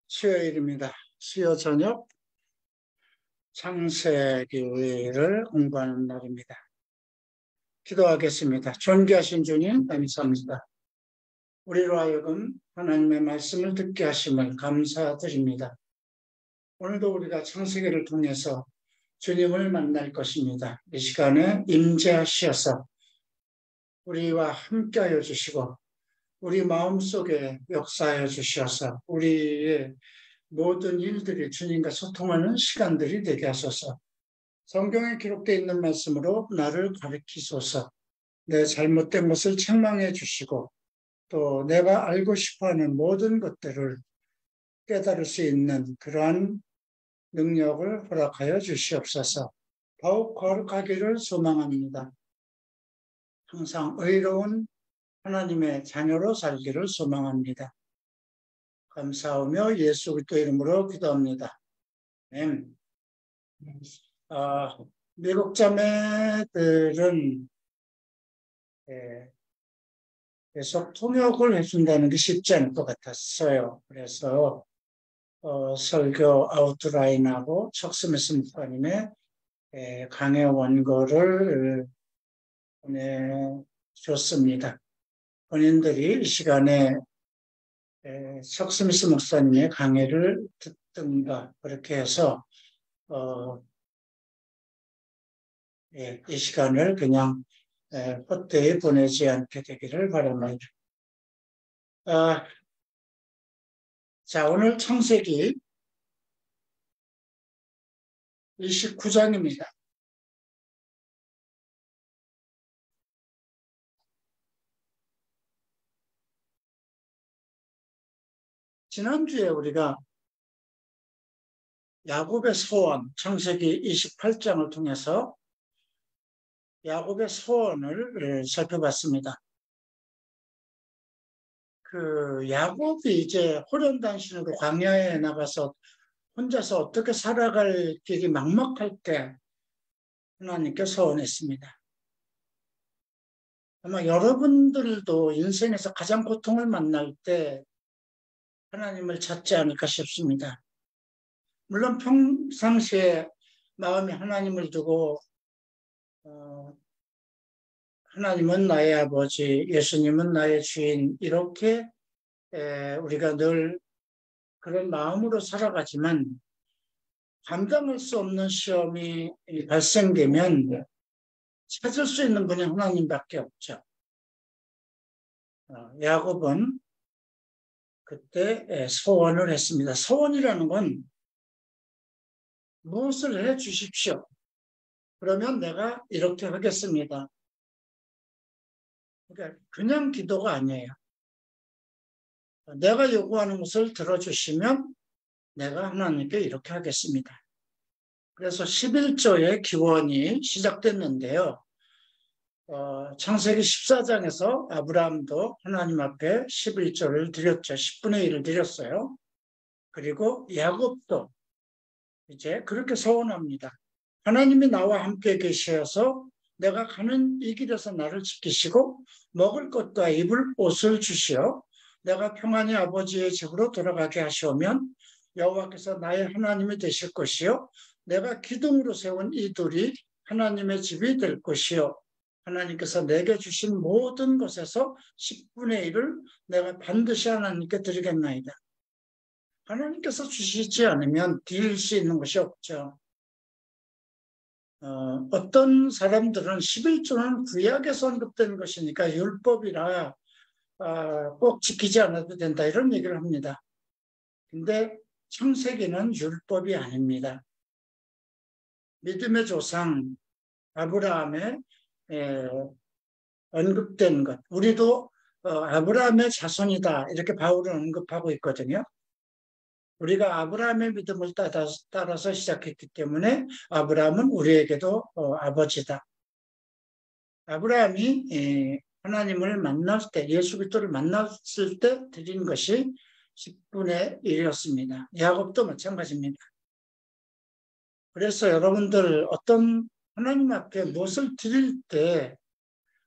수요일입니다. 수요 저녁 창세기를 공부하는 날입니다. 기도하겠습니다. 존귀하신 주님 감사합니다. 우리로 하여금 하나님의 말씀을 듣게 하심을 감사드립니다. 오늘도 우리가 창세기를 통해서 주님을 만날 것입니다. 이 시간에 임재하셔서 우리와 함께하여 주시고 우리 마음속에 역사하여 주셔서 우리의 모든 일들이 주님과 소통하는 시간들이 되게 하소서. 성경에 기록되어 있는 말씀으로 나를 가르치소서. 내 잘못된 것을 책망해 주시고 또 내가 알고 싶어하는 모든 것들을 깨달을 수 있는 그러한 능력을 허락하여 주시옵소서. 더욱 거룩하기를 소망합니다. 항상 의로운 하나님의 자녀로 살기를 소망합니다. 감사하며 예수 그리스도 이름으로 기도합니다. 아멘. 미국 자매들은 계속 통역을 해준다는 게 쉽지 않을 것 같았어요. 그래서 설교 아웃라인하고 척스미스 목사님의 강해 원고를 보내줬습니다. 본인들이 이 시간에 척스미스 목사님의 강의를 듣든가 그렇게 해서 이 시간을 그냥 헛되이 보내지 않게 되기를 바랍니다. 자, 오늘 창세기 29장입니다. 지난주에 우리가 야곱의 소원, 창세기 28장을 통해서 야곱의 소원을 살펴봤습니다. 야곱이 이제 호련단신으로 광야에 나가서 혼자서 어떻게 살아갈 길이 막막할 때 하나님께 소원했습니다. 아마 여러분들도 인생에서 가장 고통을 만날 때 하나님을 찾지 않을까 싶습니다. 물론 평상시에 마음이 하나님을 두고 하나님은 나의 아버지, 예수님은 나의 주인 이렇게 우리가 늘 그런 마음으로 살아가지만 감당할 수 없는 시험이 발생되면 찾을 수 있는 분이 하나님밖에 없죠. 야곱은 그때 소원을 했습니다. 소원이라는 건 무엇을 해 주십시오. 그러면 내가 이렇게 하겠습니다. 그러니까 그냥 기도가 아니에요. 내가 요구하는 것을 들어주시면 내가 하나님께 이렇게 하겠습니다. 그래서 11조의 기원이 시작됐는데요. 창세기 14장에서 아브라함도 하나님 앞에 11조를 드렸죠. 10분의 1을 드렸어요. 그리고 야곱도 이제 그렇게 소원합니다. 하나님이 나와 함께 계셔서 내가 가는 이 길에서 나를 지키시고 먹을 것과 입을 옷을 주시어 내가 평안히 아버지의 집으로 돌아가게 하시오면 여호와께서 나의 하나님이 되실 것이요 내가 기둥으로 세운 이 돌이 하나님의 집이 될 것이요 하나님께서 내게 주신 모든 것에서 10분의 1을 내가 반드시 하나님께 드리겠나이다. 하나님께서 주시지 않으면 드릴 수 있는 것이 없죠. 어떤 사람들은 11조는 구약에서 언급된 것이니까 율법이라 꼭 지키지 않아도 된다 이런 얘기를 합니다. 근데 창세기는 율법이 아닙니다. 믿음의 조상 아브라함의 언급된 것, 우리도 아브라함의 자손이다 이렇게 바울은 언급하고 있거든요. 우리가 아브라함의 믿음을 따라서 시작했기 때문에 아브라함은 우리에게도 아버지다. 아브라함이 하나님을 만날 때, 예수 그리스도를 만났을 때 드린 것이 10분의 1이었습니다. 야곱도 마찬가지입니다. 그래서 여러분들 어떤 하나님 앞에 무엇을 드릴 때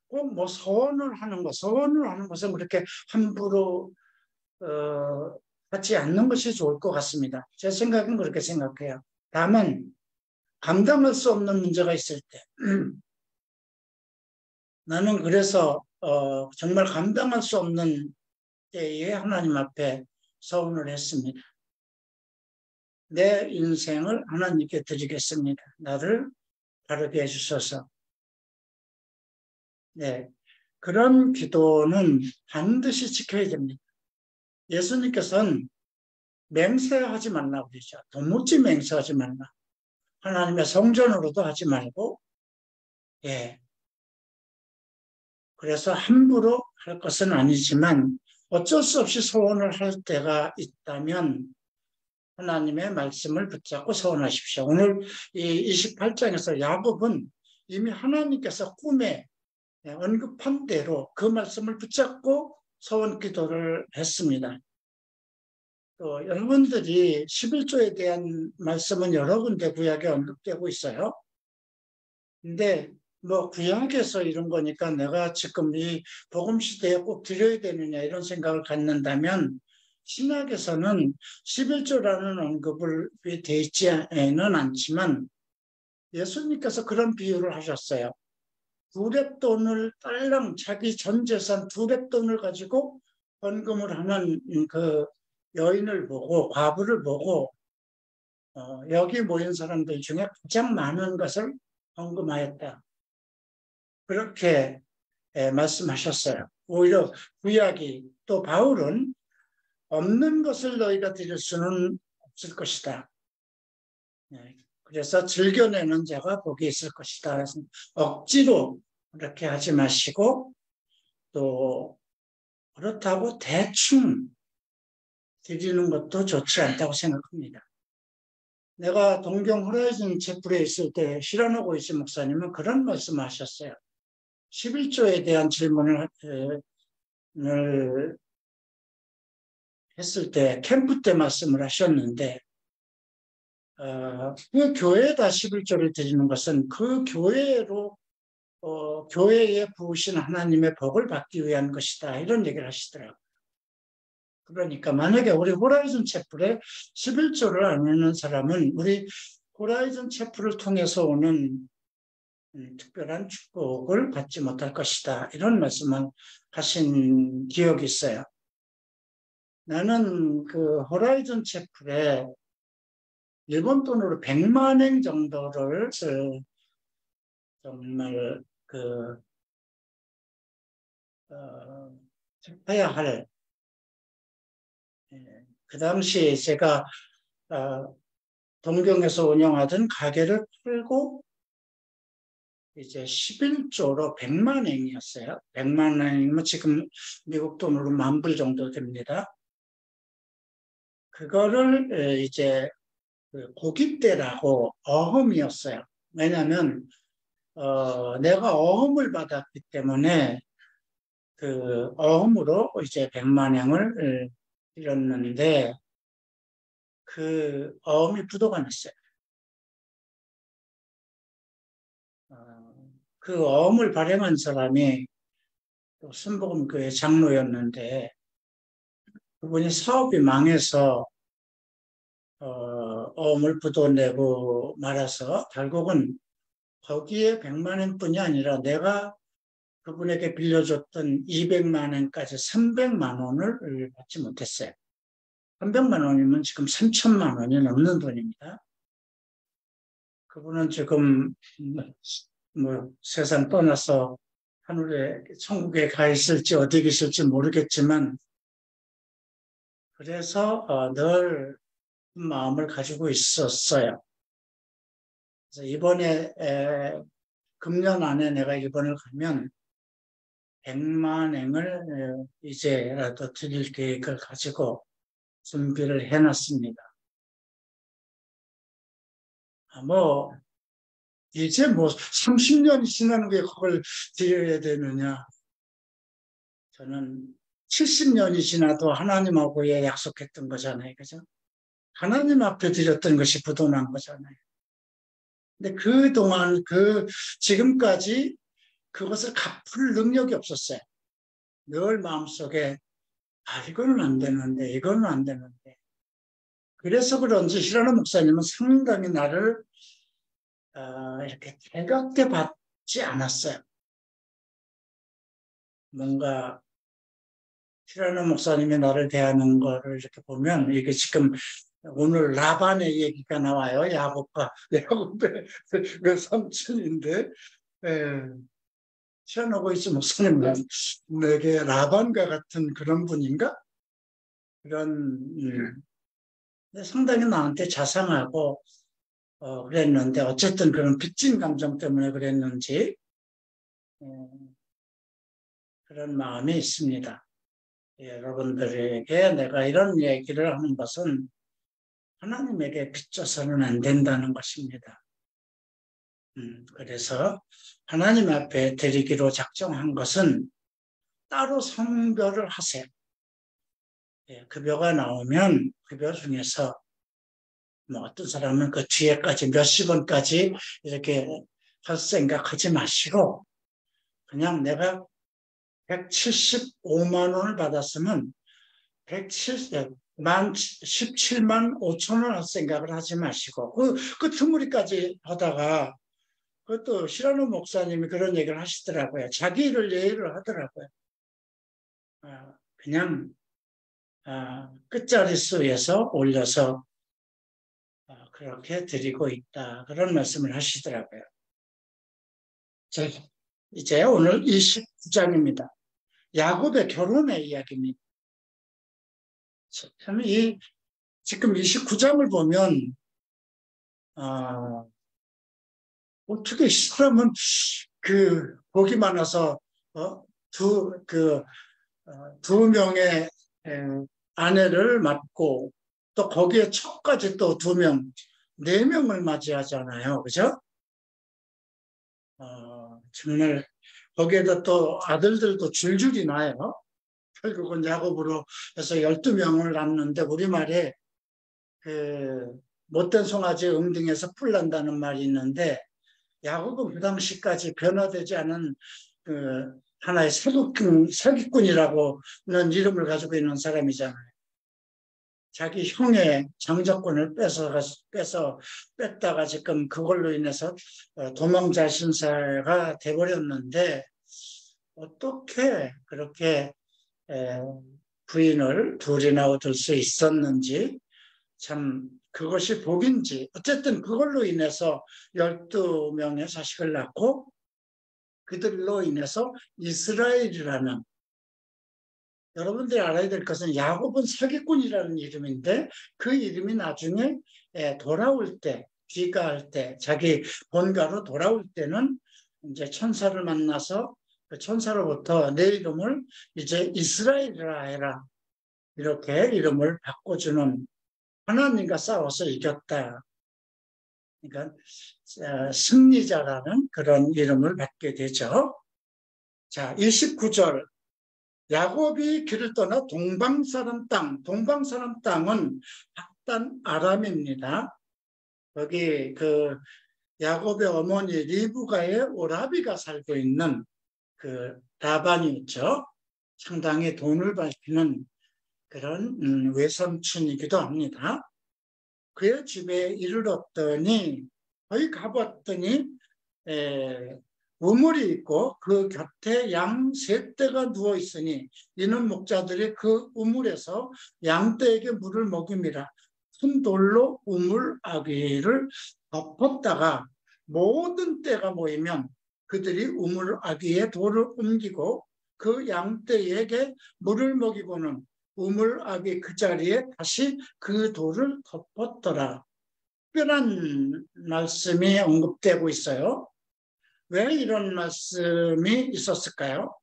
꼭 뭐 소원을 하는 것은 그렇게 함부로 하지 않는 것이 좋을 것 같습니다. 제 생각은 그렇게 생각해요. 다만 감당할 수 없는 문제가 있을 때 나는 그래서 정말 감당할 수 없는 때에 하나님 앞에 서원을 했습니다. 내 인생을 하나님께 드리겠습니다. 나를 바르게 해주셔서. 네, 그런 기도는 반드시 지켜야 됩니다. 예수님께서는 맹세하지 말라고 그러죠. 도무지 맹세하지 말라. 하나님의 성전으로도 하지 말고, 예. 그래서 함부로 할 것은 아니지만 어쩔 수 없이 소원을 할 때가 있다면 하나님의 말씀을 붙잡고 소원하십시오. 오늘 이 28장에서 야곱은 이미 하나님께서 꿈에 언급한 대로 그 말씀을 붙잡고 소원 기도를 했습니다. 또 여러분들이 11조에 대한 말씀은 여러 군데 구약에 언급되고 있어요. 근데 뭐 구약에서 이런 거니까 내가 지금 이 복음 시대에 꼭 드려야 되느냐 이런 생각을 갖는다면 신약에서는 11조라는 언급이 되어 있지는 않지만 예수님께서 그런 비유를 하셨어요. 두렙돈을 딸랑 자기 전 재산 두렙돈을 가지고 헌금을 하는 그 여인을 보고 과부를 보고 여기 모인 사람들 중에 가장 많은 것을 헌금하였다. 그렇게 말씀하셨어요. 오히려 구약이 또 바울은 없는 것을 너희가 드릴 수는 없을 것이다. 그래서 즐겨내는 자가 복이 있을 것이다. 그래서 억지로 그렇게 하지 마시고 또 그렇다고 대충 드리는 것도 좋지 않다고 생각합니다. 내가 동경 호라이즌 채플에 있을 때 시라노 고이치 목사님은 그런 말씀을 하셨어요. 11조에 대한 질문을 했을 때 캠프 때 말씀을 하셨는데 그 교회에다 11조를 드리는 것은 그 교회로 교회에 부으신 하나님의 복을 받기 위한 것이다. 이런 얘기를 하시더라고요. 그러니까 만약에 우리 호라이즌 채플에 11조를 안 하는 사람은 우리 호라이즌 채플을 통해서 오는 특별한 축복을 받지 못할 것이다. 이런 말씀을 하신 기억이 있어요. 나는 그 호라이즌 채플에 일본 돈으로 100만 엔 정도를 정말 해야 할 그 당시에 제가 동경에서 운영하던 가게를 팔고 이제 11조로 100만 엔이었어요. 100만 엔이면 지금 미국 돈으로 10,000불 정도 됩니다. 그거를 이제 고깃대라고 어흠이었어요. 왜냐하면 내가 어흠을 받았기 때문에 그 어흠으로 이제 100만 엔을 드렸는데 그 어음이 부도가 났어요. 그 어음을 발행한 사람이 순복음교회 장로였는데 그분이 사업이 망해서 어음을 부도내고 말아서 결국은 거기에 100만 엔뿐이 아니라 내가 그분에게 빌려줬던 200만 엔까지 300만 원을 받지 못했어요. 300만 원이면 지금 3천만 원이 넘는 돈입니다. 그분은 지금 뭐 세상 떠나서 하늘에 천국에 가 있을지 어디 계실지 모르겠지만 그래서 늘 마음을 가지고 있었어요. 그래서 이번에 금년 안에 내가 일본을 가면 100만 엔을 이제라도 드릴 계획을 가지고 준비를 해놨습니다. 뭐 이제 뭐 30년이 지났는데 그걸 드려야 되느냐. 저는 70년이 지나도 하나님하고의 약속했던 거잖아요. 그죠? 하나님 앞에 드렸던 것이 부도난 거잖아요. 근데 그동안 지금까지 그것을 갚을 능력이 없었어요. 늘 마음속에 이거는 안 되는데, 이거는 안 되는데. 그래서 그런지 히라노 목사님은 상당히 나를 이렇게 달갑게 받지 않았어요. 뭔가 히라노 목사님이 나를 대하는 거를 이렇게 보면 이게 지금 오늘 라반의 얘기가 나와요. 야곱의 외삼촌인데 히라노 보이스 목사님은 내게 라반과 같은 그런 분인가? 그런 상당히 나한테 자상하고 그랬는데 어쨌든 그런 빚진 감정 때문에 그랬는지 그런 마음이 있습니다. 여러분들에게 내가 이런 얘기를 하는 것은 하나님에게 빚져서는 안 된다는 것입니다. 그래서 하나님 앞에 드리기로 작정한 것은 따로 성별을 하세요. 급여가 나오면 급여 중에서 뭐 어떤 사람은 그 뒤에까지 몇십 원까지 이렇게 할 생각하지 마시고 그냥 내가 175만 원을 받았으면 17만 5천 원 할 생각을 하지 마시고 그 트무리까지 하다가 그것도 시라노 목사님이 그런 얘기를 하시더라고요. 자기 일을 예의를 하더라고요. 그냥 끝자리 수에서 올려서 그렇게 드리고 있다. 그런 말씀을 하시더라고요. 자, 이제 오늘 29장입니다. 야곱의 결혼의 이야기입니다. 참 지금 29장을 보면 어떻게 이 사람은 복이 많아서 두 명의 아내를 맡고 또 거기에 척까지 또 2명, 4명을 맞이하잖아요. 그죠? 정말 거기에다 또 아들들도 줄줄이 나요. 결국은 야곱으로 해서 12명을 낳는데 우리말에 못된 송아지 응등에서 풀 난다는 말이 있는데 야곱은 그 당시까지 변화되지 않은 하나의 사기꾼이라고는 이름을 가지고 있는 사람이잖아요. 자기 형의 장자권을 뺐다가 지금 그걸로 인해서 도망자 신사가 돼버렸는데 어떻게 그렇게 부인을 둘이나 얻을 수 있었는지 참 그것이 복인지 어쨌든 그걸로 인해서 12명의 자식을 낳고 그들로 인해서 이스라엘이라는 여러분들이 알아야 될 것은 야곱은 사기꾼이라는 이름인데 그 이름이 나중에 돌아올 때 귀가할 때 자기 본가로 돌아올 때는 이제 천사를 만나서 그 천사로부터 내 이름을 이제 이스라엘이라 해라 이렇게 이름을 바꿔주는 하나님과 싸워서 이겼다. 그러니까 승리자라는 그런 이름을 받게 되죠. 자, 29절 야곱이 길을 떠나 동방사람 땅은 박단 아람입니다. 여기 야곱의 어머니 리브가의 오라비가 살고 있는 라반이 있죠. 상당히 돈을 밝히는 그런 외삼촌이기도 합니다. 그의 집에 이르렀더니 거기 가봤더니 우물이 있고 그 곁에 양 3떼가 누워 있으니 이는 목자들이 그 우물에서 양떼에게 물을 먹임이라. 큰 돌로 우물 아귀를 덮었다가 모든 떼가 모이면 그들이 우물 아귀에 돌을 옮기고 그 양떼에게 물을 먹이고는 우물 아귀 그 자리에 다시 그 돌을 덮었더라. 특별한 말씀이 언급되고 있어요. 왜 이런 말씀이 있었을까요?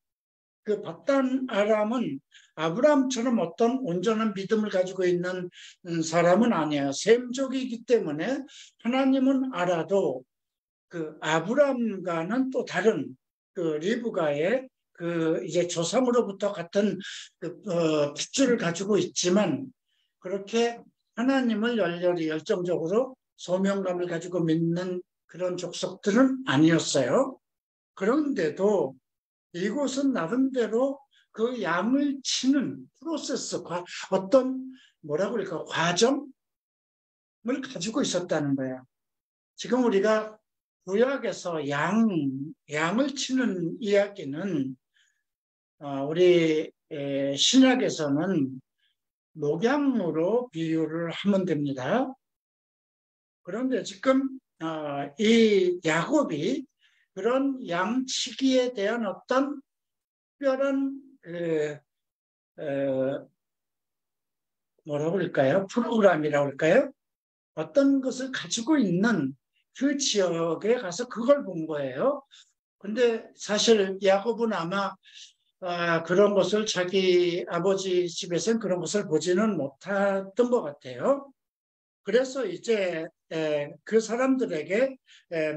그 박단 아람은 아브라함처럼 어떤 온전한 믿음을 가지고 있는 사람은 아니에요. 셈족이기 때문에 하나님은 알아도 그 아브라함과는 또 다른 리브가의 이제 조상으로부터 같은 핏줄을 가지고 있지만 그렇게 하나님을 열정적으로 소명감을 가지고 믿는 그런 족속들은 아니었어요. 그런데도 이곳은 나름대로 그 양을 치는 프로세스, 어떤 뭐라고 그럴까, 과정을 가지고 있었다는 거예요. 지금 우리가 구약에서 양을 치는 이야기는 우리 신약에서는 목양으로 비유를 하면 됩니다. 그런데 지금 이 야곱이 그런 양치기에 대한 어떤 특별한 뭐라고 할까요? 프로그램이라고 할까요? 어떤 것을 가지고 있는 그 지역에 가서 그걸 본 거예요. 근데 사실 야곱은 아마 그런 것을 자기 아버지 집에서는 그런 것을 보지는 못했던 것 같아요. 그래서 이제 그 사람들에게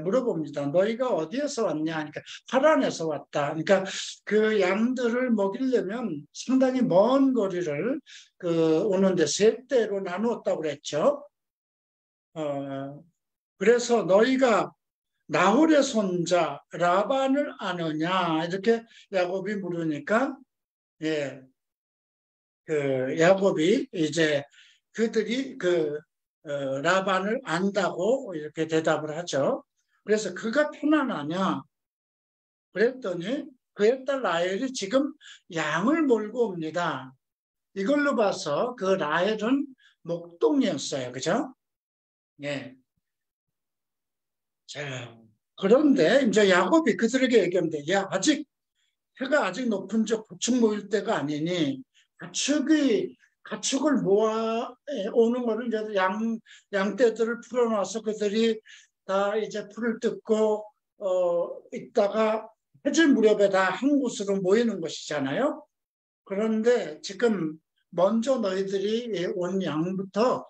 물어봅니다. 너희가 어디에서 왔냐? 그러니까 하란에서 왔다. 그러니까 그 양들을 먹이려면 상당히 먼 거리를 오는데 세 대로 나누었다고 그랬죠. 그래서 너희가 나홀의 손자 라반을 아느냐? 이렇게 야곱이 물으니까 야곱이 이제 그들이 라반을 안다고 이렇게 대답을 하죠. 그래서 그가 편안하냐? 그랬더니 그의 딸 라헬이 지금 양을 몰고 옵니다. 이걸로 봐서 그 라헬은 목동이었어요. 그죠? 예. 자, 그런데 이제 야곱이 그들에게 얘기합니다. 야, 해가 아직 높은 쪽 가축 모일 때가 아니니 가축을 모아 오는 거는 이제 양떼들을 풀어놔서 그들이 다 이제 풀을 뜯고 있다가 해질 무렵에 다 한 곳으로 모이는 것이잖아요. 그런데 지금 먼저 너희들이 온 양부터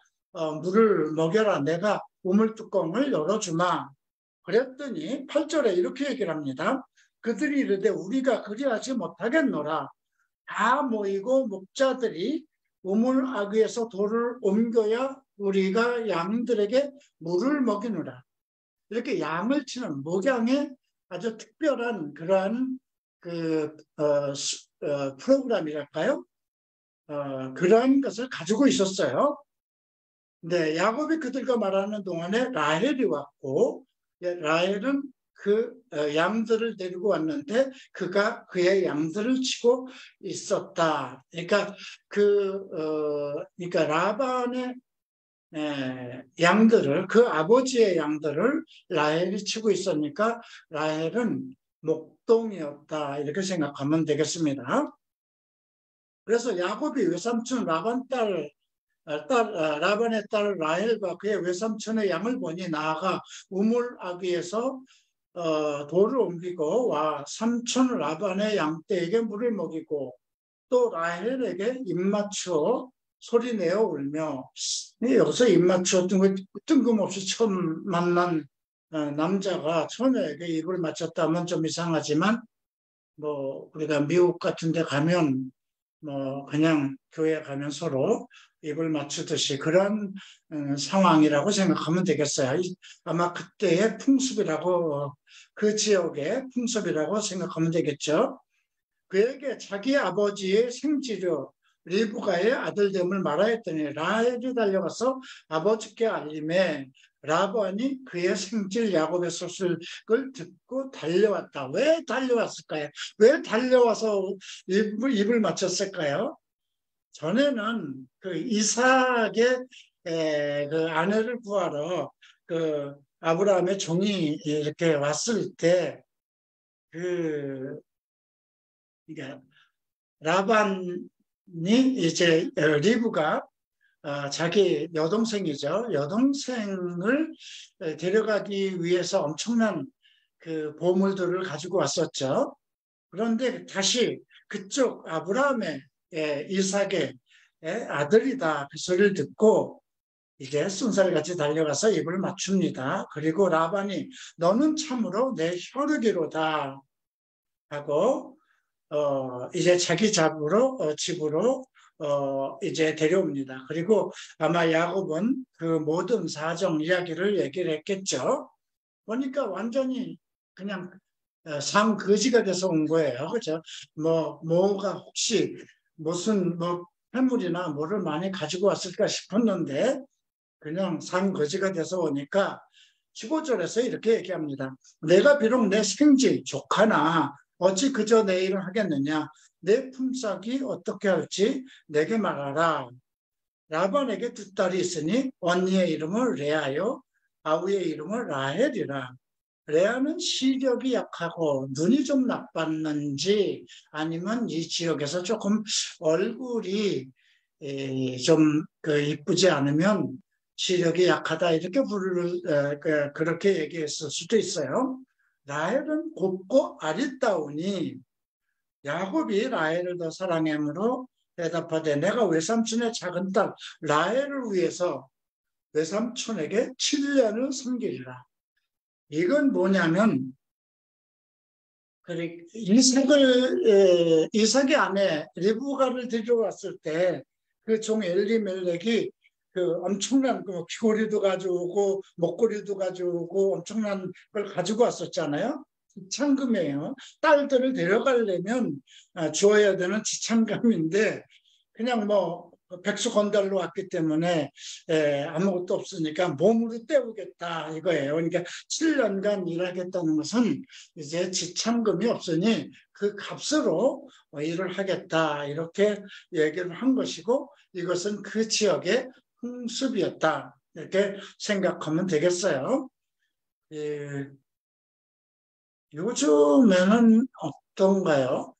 물을 먹여라. 내가 우물 뚜껑을 열어주마. 그랬더니 8절에 이렇게 얘기를 합니다. 그들이 이르되 우리가 그리하지 못하겠노라. 다 모이고 목자들이 우물 아귀에서 돌을 옮겨야 우리가 양들에게 물을 먹이노라. 이렇게 양을 치는 목양의 아주 특별한 그러한 프로그램이랄까요? 그러한 것을 가지고 있었어요. 네, 야곱이 그들과 말하는 동안에 라헬이 왔고, 라헬은 그 양들을 데리고 왔는데 그가 그의 양들을 치고 있었다. 그러니까 그러니까 라반의 양들을, 그 아버지의 양들을 라헬이 치고 있으니까 라헬은 목동이었다. 이렇게 생각하면 되겠습니다. 그래서 야곱이 외삼촌 라반의 딸 라헬과 그의 외삼촌의 양을 보니 나아가 우물 아귀에서 돌을 옮기고 와 삼촌 라반의 양떼에게 물을 먹이고 또 라헬에게 입맞추어 소리내어 울며, 여기서 입맞추어 뜬금없이 처음 만난 남자가 처녀에게 입을 맞췄다면 좀 이상하지만 뭐 우리가 미국 같은 데 가면 뭐 그냥 교회 가면 서로 입을 맞추듯이 그런 상황이라고 생각하면 되겠어요. 아마 그때의 풍습이라고, 그 지역의 풍습이라고 생각하면 되겠죠. 그에게 자기 아버지의 생지력 리브가의 아들됨을 말하였더니 라헬이 달려가서 아버지께 알림해 라반이 그의 생질 야곱의 소식을 듣고 달려왔다. 왜 달려왔을까요? 왜 달려와서 입을 맞췄을까요? 전에는 그 이삭의 그 아내를 구하러 그 아브라함의 종이 이렇게 왔을 때 그러니까 라반이 이제 리브가 자기 여동생이죠. 여동생을 데려가기 위해서 엄청난 그 보물들을 가지고 왔었죠. 그런데 다시 그쪽 아브라함의 이삭의 아들이다 그 소리를 듣고 이제 순살같이 달려가서 입을 맞춥니다. 그리고 라반이 너는 참으로 내 혈육이로다 하고 이제 자기 집으로 이제 데려옵니다. 그리고 아마 야곱은 그 모든 사정 이야기를 얘기를 했겠죠. 보니까 완전히 그냥 상거지가 돼서 온 거예요. 그죠? 뭐가 혹시 무슨 해물이나 뭐를 많이 가지고 왔을까 싶었는데 그냥 상거지가 돼서 오니까 15절에서 이렇게 얘기합니다. 내가 비록 내 생지 조카나 어찌 그저 내 일을 하겠느냐. 내 품삯이 어떻게 할지 내게 말하라. 라반에게 두 딸이 있으니 언니의 이름을 레아요 아우의 이름을 라헬이라. 레아는 시력이 약하고 눈이 좀 나빴는지 아니면 이 지역에서 조금 얼굴이 좀 이쁘지 않으면 시력이 약하다 이렇게 그렇게 얘기했을 수도 있어요. 라헬은 곱고 아리따우니 야곱이 라헬을 더 사랑함으로 대답하되 내가 외삼촌의 작은 딸 라헬을 위해서 외삼촌에게 7년을 섬기리라. 이건 뭐냐면 이삭의 아내 리브가를 데려왔을 때 그 종 엘리멜렉이 그 엄청난 귀고리도 가져오고 목걸이도 가져오고 엄청난 걸 가지고 왔었잖아요. 지참금이에요. 딸들을 데려가려면 주어야 되는 지참금인데 그냥 백수 건달로 왔기 때문에 아무것도 없으니까 몸으로 때우겠다 이거예요. 그러니까 7년간 일하겠다는 것은 이제 지참금이 없으니 그 값으로 일을 하겠다 이렇게 얘기를 한 것이고 이것은 그 지역의 풍습이었다 이렇게 생각하면 되겠어요. 요즘에는 어떤가요?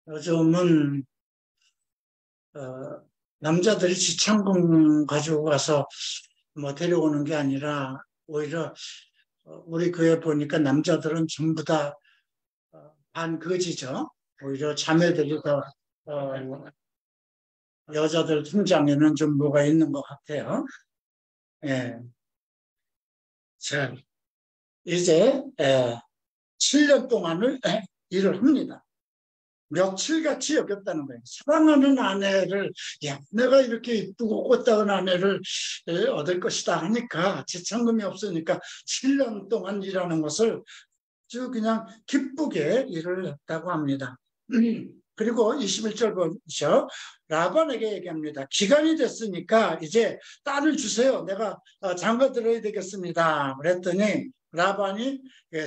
요즘은 남자들이 지참금 가지고 가서 데려오는 게 아니라 오히려 우리 교회 보니까 남자들은 전부 다 반거지죠. 오히려 자매들이 더 여자들 통장에는 좀 뭐가 있는 것 같아요. 예. 자, 이제 7년 동안을 일을 합니다. 며칠같이 여겼다는 거예요. 사랑하는 아내를 내가 이렇게 이쁘고 꽃다운 아내를 얻을 것이다 하니까 지참금이 없으니까 7년 동안 일하는 것을 아주 그냥 기쁘게 일을 했다고 합니다. 그리고 21절 보시죠. 라반에게 얘기합니다. 기간이 됐으니까 이제 딸을 주세요. 내가 장가 들어야 되겠습니다. 그랬더니 라반이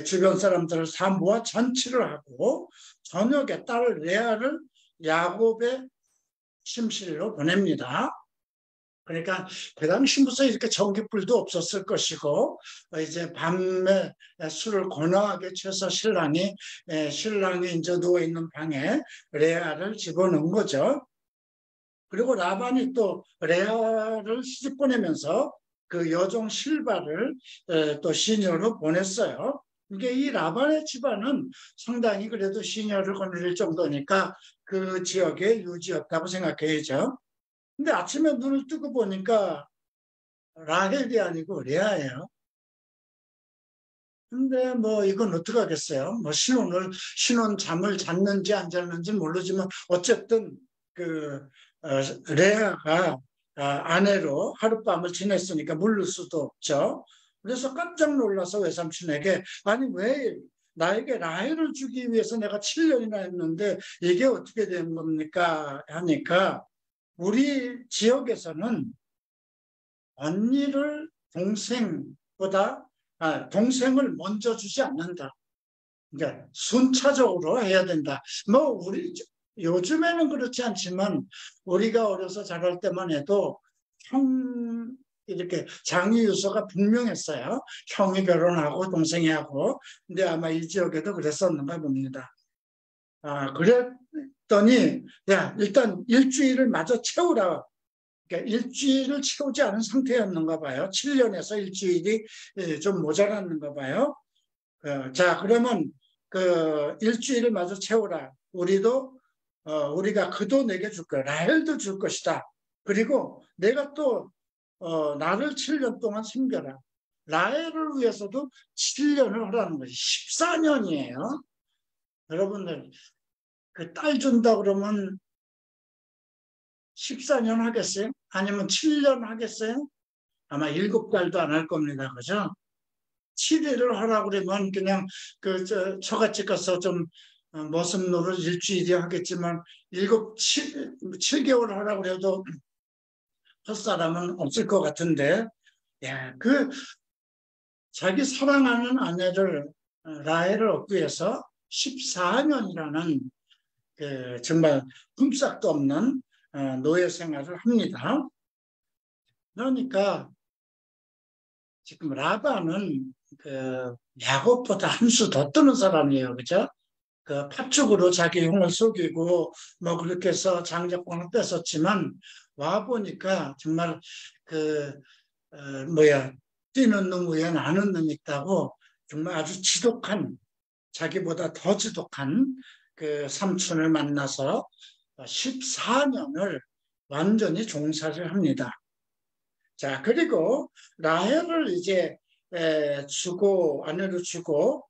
주변 사람들을 다 모아 잔치를 하고 저녁에 딸 레아를 야곱의 침실로 보냅니다. 그러니까 그 당시부터 이렇게 전기불도 없었을 것이고 이제 밤에 술을 고나하게 취해서 신랑이 이제 누워있는 방에 레아를 집어넣은 거죠. 그리고 라반이 또 레아를 시집 보내면서 그 여종 실바를 또 시녀로 보냈어요. 이게 이 라반의 집안은 상당히 그래도 시녀를 거느릴 정도니까 그 지역의 유지였다고 생각해야죠. 근데 아침에 눈을 뜨고 보니까 라헬이 아니고 레아예요. 근데 이건 어떻게 하겠어요? 신혼 잠을 잤는지 안 잤는지 모르지만 어쨌든 레아가 아내로 하룻밤을 지냈으니까 물릴 수도 없죠. 그래서 깜짝 놀라서 외삼촌에게 아니 왜 나에게 라헬을 주기 위해서 내가 7년이나 했는데 이게 어떻게 된 겁니까? 하니까 우리 지역에서는 언니를 동생을 먼저 주지 않는다. 그러니까 순차적으로 해야 된다. 요즘에는 그렇지 않지만 우리가 어려서 자랄 때만 해도 이렇게 장유유서가 분명했어요. 형이 결혼하고 동생이 하고. 근데 아마 이 지역에도 그랬었는가 봅니다. 그랬더니 일단 일주일을 마저 채우라. 그러니까 일주일을 채우지 않은 상태였는가 봐요. 7년에서 일주일이 좀 모자랐는가 봐요. 자, 그러면 그 일주일을 마저 채우라. 우리가 그도 내게 줄 거야. 라헬도 줄 것이다. 그리고 내가 또 나를 7년 동안 섬겨라. 라헬을 위해서도 7년을 하라는 거지. 14년이에요. 여러분들 그 딸 준다 그러면 14년 하겠어요? 아니면 7년 하겠어요? 아마 7달도 안 할 겁니다. 그죠? 7일을 하라고 그러면 그냥 처갓집 가서 좀 머슴 노릇 일주일이 하겠지만 7개월 하라고 해도 할 사람은 없을 것 같은데, 야, 자기 사랑하는 아내를 라헬을 얻기 위해서 14년이라는 정말 흠싹도 없는 노예 생활을 합니다. 그러니까 지금 라반은 야곱보다 한 수 더 뜨는 사람이에요, 그죠? 팥죽으로 자기 형을 속이고 뭐 그렇게 해서 장자권을 뺏었지만 와 보니까 정말 뛰는 놈 위에 나는 놈 있다고 정말 아주 지독한, 자기보다 더 지독한 삼촌을 만나서 14년을 완전히 종살이를 합니다. 자, 그리고 라헬을 이제 아내로 주고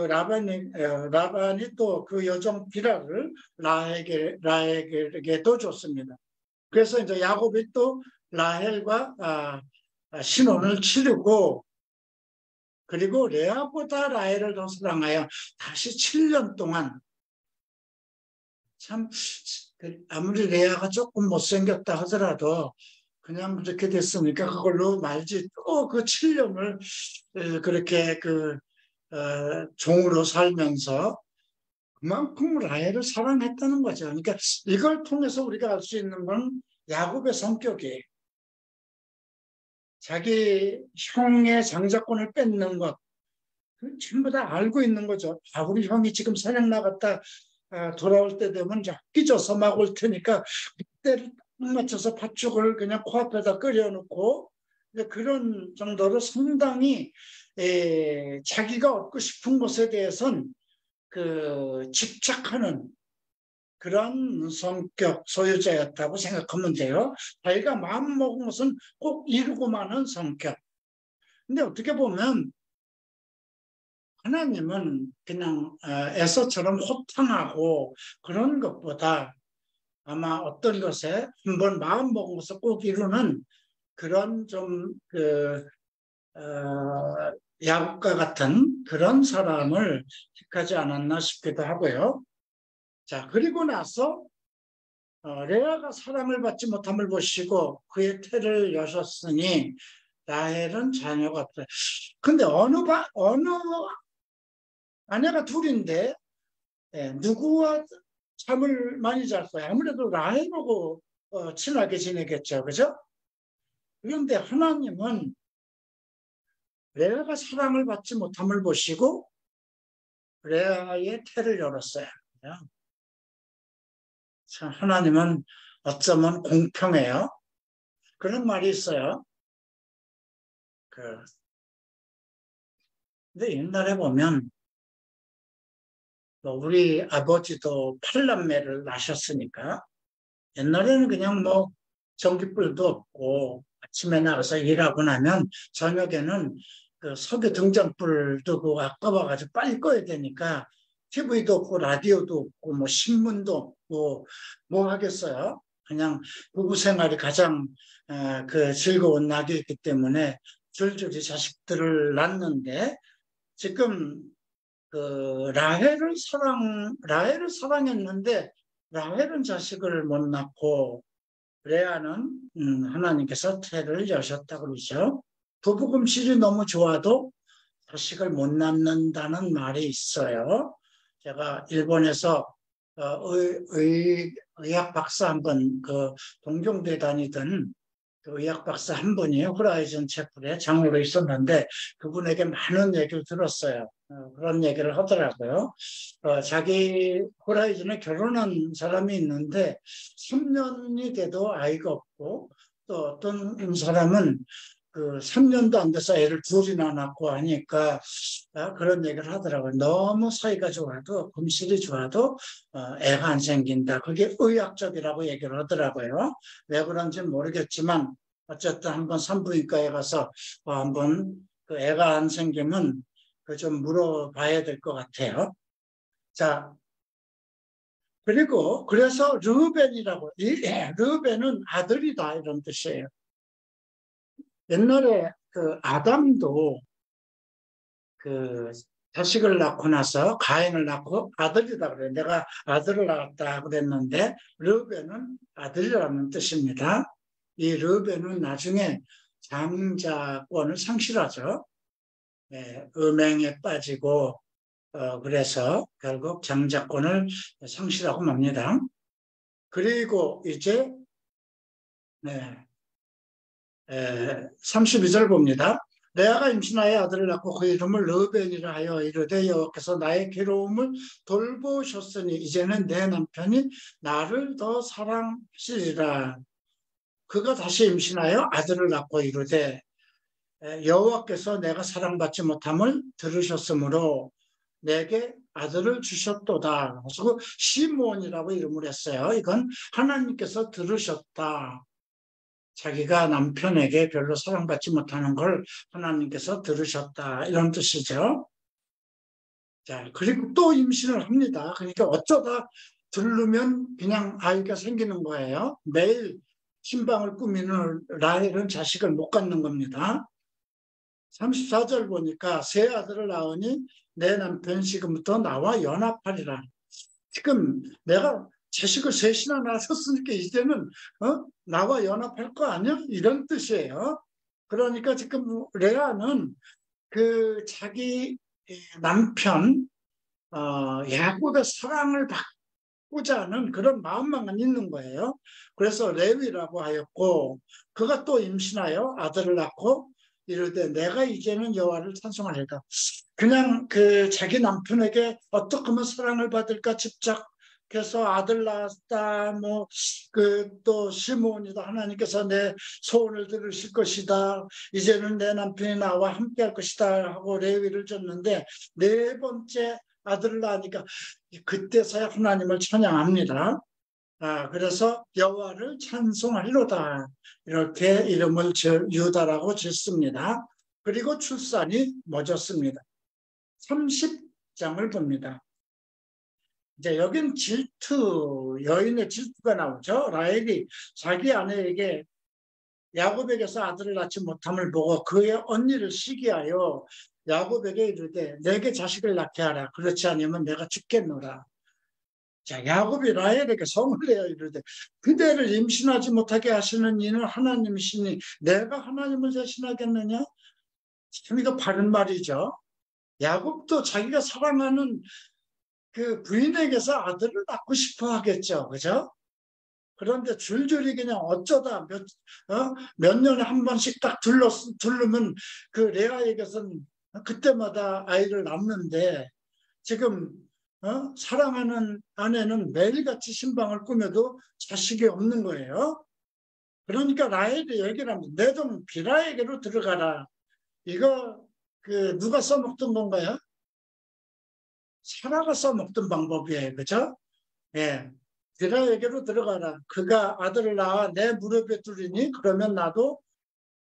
라반이 또 그 여종 비라를 라헬에게도 줬습니다. 그래서 이제 야곱이 또 라헬과 신혼을 치르고, 그리고 레아보다 라헬을 더 사랑하여 다시 7년 동안, 참 아무리 레아가 조금 못생겼다 하더라도 그냥 그렇게 됐으니까 그걸로 말지, 또 그 7년을 그렇게 종으로 살면서 그만큼 라헬을 사랑했다는 거죠. 그러니까 이걸 통해서 우리가 알 수 있는 건 야곱의 성격이에요. 자기 형의 장자권을 뺏는 것, 전부 다 알고 있는 거죠. 우리 형이 지금 사냥 나갔다 돌아올 때 되면 삐져서 막 올 테니까 그때를 딱 맞춰서 팥죽을 그냥 코앞에다 끓여놓고, 그런 정도로 상당히 자기가 얻고 싶은 것에 대해서는 집착하는 그런 성격 소유자였다고 생각하면 돼요. 자기가 마음 먹은 것은 꼭 이루고 마는 성격. 근데 어떻게 보면 하나님은 그냥 에서처럼 호탕하고 그런 것보다 아마 어떤 것에 한번 마음 먹은 것을 꼭 이루는 그런 좀 야곱과 같은 그런 사람을 택하지 않았나 싶기도 하고요. 자, 그리고 나서 레아가 사랑을 받지 못함을 보시고 그의 태를 여셨으니 라헬은 자녀가 없다. 근데 어느 아내가 둘인데 누구와 잠을 많이 잘 거야? 아무래도 라헬하고 친하게 지내겠죠, 그죠? 그런데 하나님은 레아가 사랑을 받지 못함을 보시고 레아의 태를 열었어요. 참 하나님은 어쩌면 공평해요. 그런 말이 있어요. 근데 옛날에 보면 우리 아버지도 8남매를 낳으셨으니까 옛날에는 그냥 뭐 전기불도 없고 아침에 나가서 일하고 나면 저녁에는 석유 등잔불도 아까워가지고 빨리 꺼야 되니까 TV도 없고 라디오도 없고 뭐 신문도 없고 뭐 하겠어요. 그냥 부부 생활이 가장 즐거운 낙이었기 때문에 줄줄이 자식들을 낳는데, 지금 라헬을 사랑했는데 라헬은 자식을 못 낳고 레아는 하나님께서 태를 여셨다고 그러죠. 부부금실이 너무 좋아도 자식을 못 낳는다는 말이 있어요. 제가 일본에서 의학 박사 한 분, 동경대 다니던 의학 박사 한 분이 호라이즌 채플에 장로로 있었는데 그분에게 많은 얘기를 들었어요. 그런 얘기를 하더라고요. 자기 호라이즌에 결혼한 사람이 있는데 3년이 돼도 아이가 없고, 또 어떤 사람은 3년도 안 돼서 애를 둘이나 낳고 하니까 그런 얘기를 하더라고요. 너무 사이가 좋아도, 금실이 좋아도 애가 안 생긴다. 그게 의학적이라고 얘기를 하더라고요. 왜 그런지 모르겠지만 어쨌든 한번 산부인과에 가서 한번 애가 안 생기면 좀 물어봐야 될 것 같아요. 자, 그리고 그래서 르우벤이라고, 르우벤은 아들이다 이런 뜻이에요. 옛날에 아담도 그 자식을 낳고 나서 가인을 낳고 아들이다 그래. 내가 아들을 낳았다 그랬는데 르우벤은 아들이라는 뜻입니다. 이 르우벤은 나중에 장자권을 상실하죠. 예, 음행에 빠지고 그래서 결국 장자권을 상실하고 맙니다. 그리고 이제 네, 32절 봅니다. 레아가 임신하여 아들을 낳고 그 이름을 르우벤이라 하여 이르되 여호와께서 나의 괴로움을 돌보셨으니 이제는 내 남편이 나를 더 사랑하시리라. 그가 다시 임신하여 아들을 낳고 이르되 여호와께서 내가 사랑받지 못함을 들으셨으므로 내게 아들을 주셨도다. 그래서 시므온이라고 이름을 했어요. 이건 하나님께서 들으셨다. 자기가 남편에게 별로 사랑받지 못하는 걸 하나님께서 들으셨다. 이런 뜻이죠. 자, 그리고 또 임신을 합니다. 그러니까 어쩌다 들르면 그냥 아이가 생기는 거예요. 매일 신방을 꾸미는 라헬은 자식을 못 갖는 겁니다. 34절 보니까 새 아들을 낳으니 내 남편 지금부터 나와 연합하리라. 지금 내가 자식을 셋이나 낳았으니까 이제는 나와 연합할 거 아니야? 이런 뜻이에요. 그러니까 지금 레아는 그 자기 남편 야곱의 사랑을 받고자 하는 그런 마음만 있는 거예요. 그래서 레위라고 하였고 그가 또 임신하여 아들을 낳고 이르되 내가 이제는 여호와를 찬송하리라. 그냥 그 자기 남편에게 어떻게 하면 사랑을 받을까 집착해서 아들 낳았다 뭐 그 또 시므온이다 하나님께서 내 소원을 들으실 것이다 이제는 내 남편이 나와 함께할 것이다 하고 레위를 줬는데 네 번째 아들을 낳으니까 그때서야 하나님을 찬양합니다. 그래서 여호와를 찬송하리로다 이렇게 이름을 유다라고 짓습니다. 그리고 출산이 멎었습니다. 30장을 봅니다. 이제 여긴 질투, 여인의 질투가 나오죠. 라헬이 자기 아내에게 야곱에게서 아들을 낳지 못함을 보고 그의 언니를 시기하여 야곱에게 이르되 내게 자식을 낳게 하라. 그렇지 않으면 내가 죽겠노라. 자, 야곱이 라헬에게 성을 내어 이르되 그대를 임신하지 못하게 하시는 이는 하나님이시니 내가 하나님을 대신하겠느냐? 참 이거 바른 말이죠. 야곱도 자기가 사랑하는 그 부인에게서 아들을 낳고 싶어 하겠죠. 그죠? 그런데 줄줄이 그냥 어쩌다 몇 년에 한 번씩 딱 둘르면 그 레아에게서는 그때마다 아이를 낳는데 지금 사랑하는 아내는 매일같이 신방을 꾸며도 자식이 없는 거예요. 그러니까 라헬이 얘기를 합니다. 내 좀 비라에게로 들어가라. 이거 그 누가 써먹던 건가요? 사라가 써먹던 방법이에요. 그죠? 예. 비라에게로 들어가라. 그가 아들을 낳아 내 무릎에 두리니 그러면 나도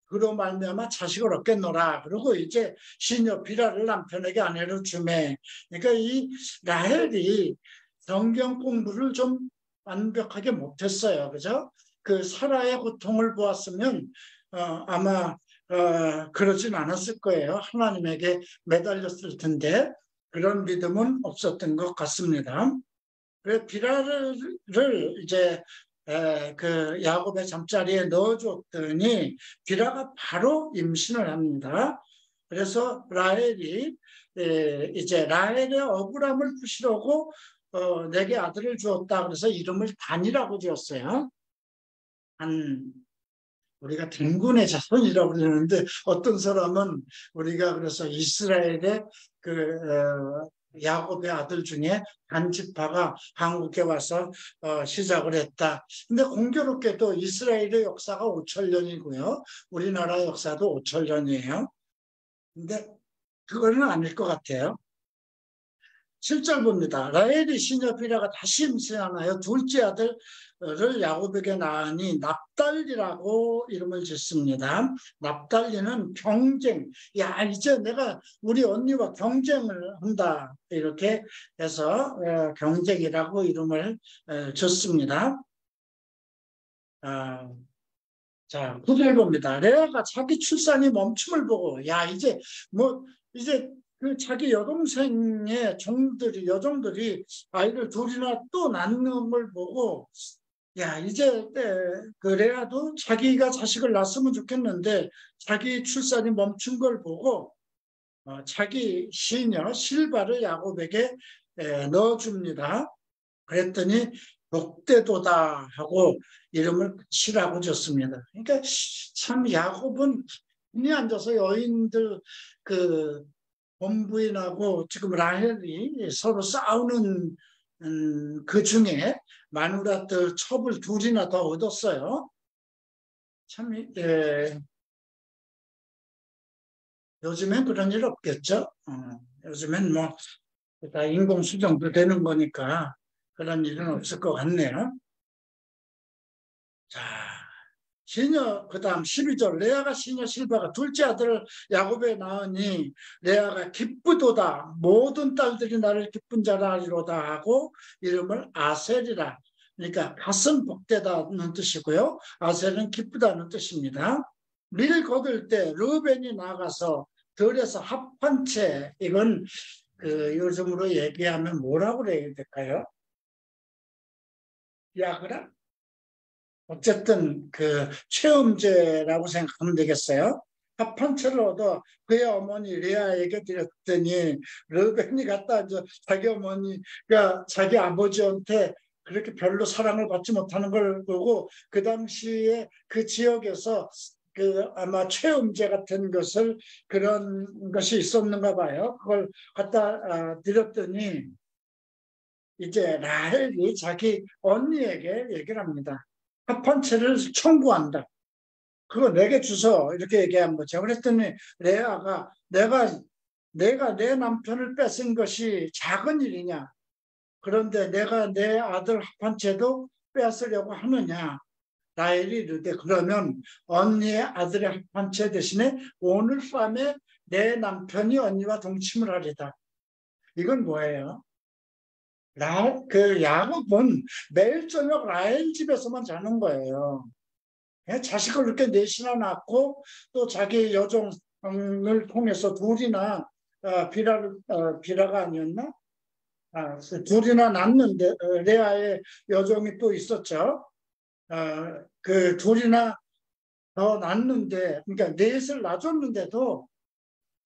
그로 말미암아 자식을 얻겠노라. 그리고 이제 시녀 비라를 남편에게 아내로 주매. 그러니까 이 라헬이 성경 공부를 좀 완벽하게 못했어요. 그죠? 그 사라의 고통을 보았으면 아마 그러진 않았을 거예요. 하나님에게 매달렸을 텐데 그런 믿음은 없었던 것 같습니다. 그래서 비라를 이제 그 야곱의 잠자리에 넣어줬더니 비라가 바로 임신을 합니다. 그래서 라헬이 이제 라헬의 억울함을 푸시려고 내게 아들을 주었다. 그래서 이름을 단이라고 지었어요. 우리가 단군의 자손이라고 그러는데 어떤 사람은 우리가 그래서 이스라엘의 그 야곱의 아들 중에 단 지파가 한국에 와서 시작을 했다. 근데 공교롭게도 이스라엘의 역사가 5,000년이고요. 우리나라 역사도 5,000년이에요. 근데 그거는 아닐 것 같아요. 7절 봅니다. 라헬이 시녀 비라가 다시 임신하여 둘째 아들을 야곱에게 낳으니 납달리라고 이름을 짓습니다. 납달리는 경쟁. 야, 이제 내가 우리 언니와 경쟁을 한다. 이렇게 해서 경쟁이라고 이름을 줬습니다. 자, 9절 봅니다. 레아가 자기 출산이 멈춤을 보고 야, 이제 그 자기 여동생의 여종들이 아이를 둘이나 또 낳는 걸 보고, 야, 이제 그래야도 자기가 자식을 낳았으면 좋겠는데 자기 출산이 멈춘 걸 보고 자기 시녀 실바를 야곱에게 넣어줍니다. 그랬더니 복되도다 하고 이름을 시라고 줬습니다. 그러니까 참 야곱은 흔히 앉아서 여인들 그 본부인하고 지금 라헬이 서로 싸우는 그 중에 마누라들 첩을 둘이나 더 얻었어요. 참 요즘엔 그런 일 없겠죠. 요즘엔 뭐 다 인공수정도 되는 거니까 그런 일은 없을 것 같네요. 자, 그다음 12절 레아가 시녀 실바가 둘째 아들을 야곱에 낳으니 레아가 기쁘도다 모든 딸들이 나를 기쁜 자라 하리로다 하고 이름을 아셀이라. 그러니까 가슴 복되다는 뜻이고요. 아셀은 기쁘다는 뜻입니다. 밀 거둘 때 르벤이 나가서 들에서 합한 채, 이건 요즘으로 얘기하면 뭐라고 그래야 될까요? 야그라? 어쨌든 체험제라고 생각하면 되겠어요. 합한 채를 얻어 그의 어머니 레아에게 드렸더니 르벤이 갖다 이제 자기 어머니가 자기 아버지한테 그렇게 별로 사랑을 받지 못하는 걸 보고 그 당시에 그 지역에서 아마 체험제 같은 것을 그런 것이 있었는가 봐요. 그걸 갖다 드렸더니 이제 라헬이 자기 언니에게 얘기를 합니다. 합한 채를 청구한다. 그거 내게 주소 이렇게 얘기한 거죠. 그랬더니 레아가 내가 내 남편을 뺏은 것이 작은 일이냐? 그런데 내가 내 아들 합한 채도 뺏으려고 하느냐? 라헬이 이르되 그러면 언니의 아들의 합한 채 대신에 오늘 밤에 내 남편이 언니와 동침을 하리다. 이건 뭐예요? 야곱은 매일 저녁 라헬 집에서만 자는 거예요. 자식을 이렇게 넷이나 낳고 또 자기 여종을 통해서 둘이나 비라가 아니었나? 둘이나 낳는데 레아의 여종이 또 있었죠. 그 둘이나 더 낳는데, 그러니까 넷을 낳아줬는데도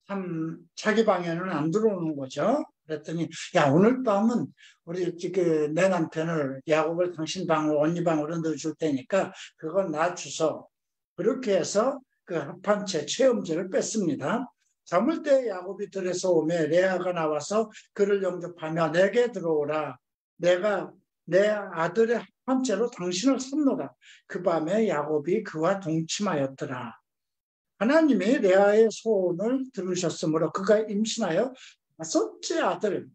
참 자기 방에는 안 들어오는 거죠. 그랬더니 야 오늘 밤은 우리 내 남편을 야곱을 당신 방으로 언니 방으로 넣어줄 테니까 그건 나 주소. 그렇게 해서 그 합한 채 체험제를 뺐습니다. 잠을 때 야곱이 들에서 오매 레아가 나와서 그를 영접하며 내게 들어오라. 내가 내 아들의 합한 채로 당신을 샀노라. 그 밤에 야곱이 그와 동침하였더라. 하나님이 레아의 소원을 들으셨으므로 그가 임신하여 다섯째 아들을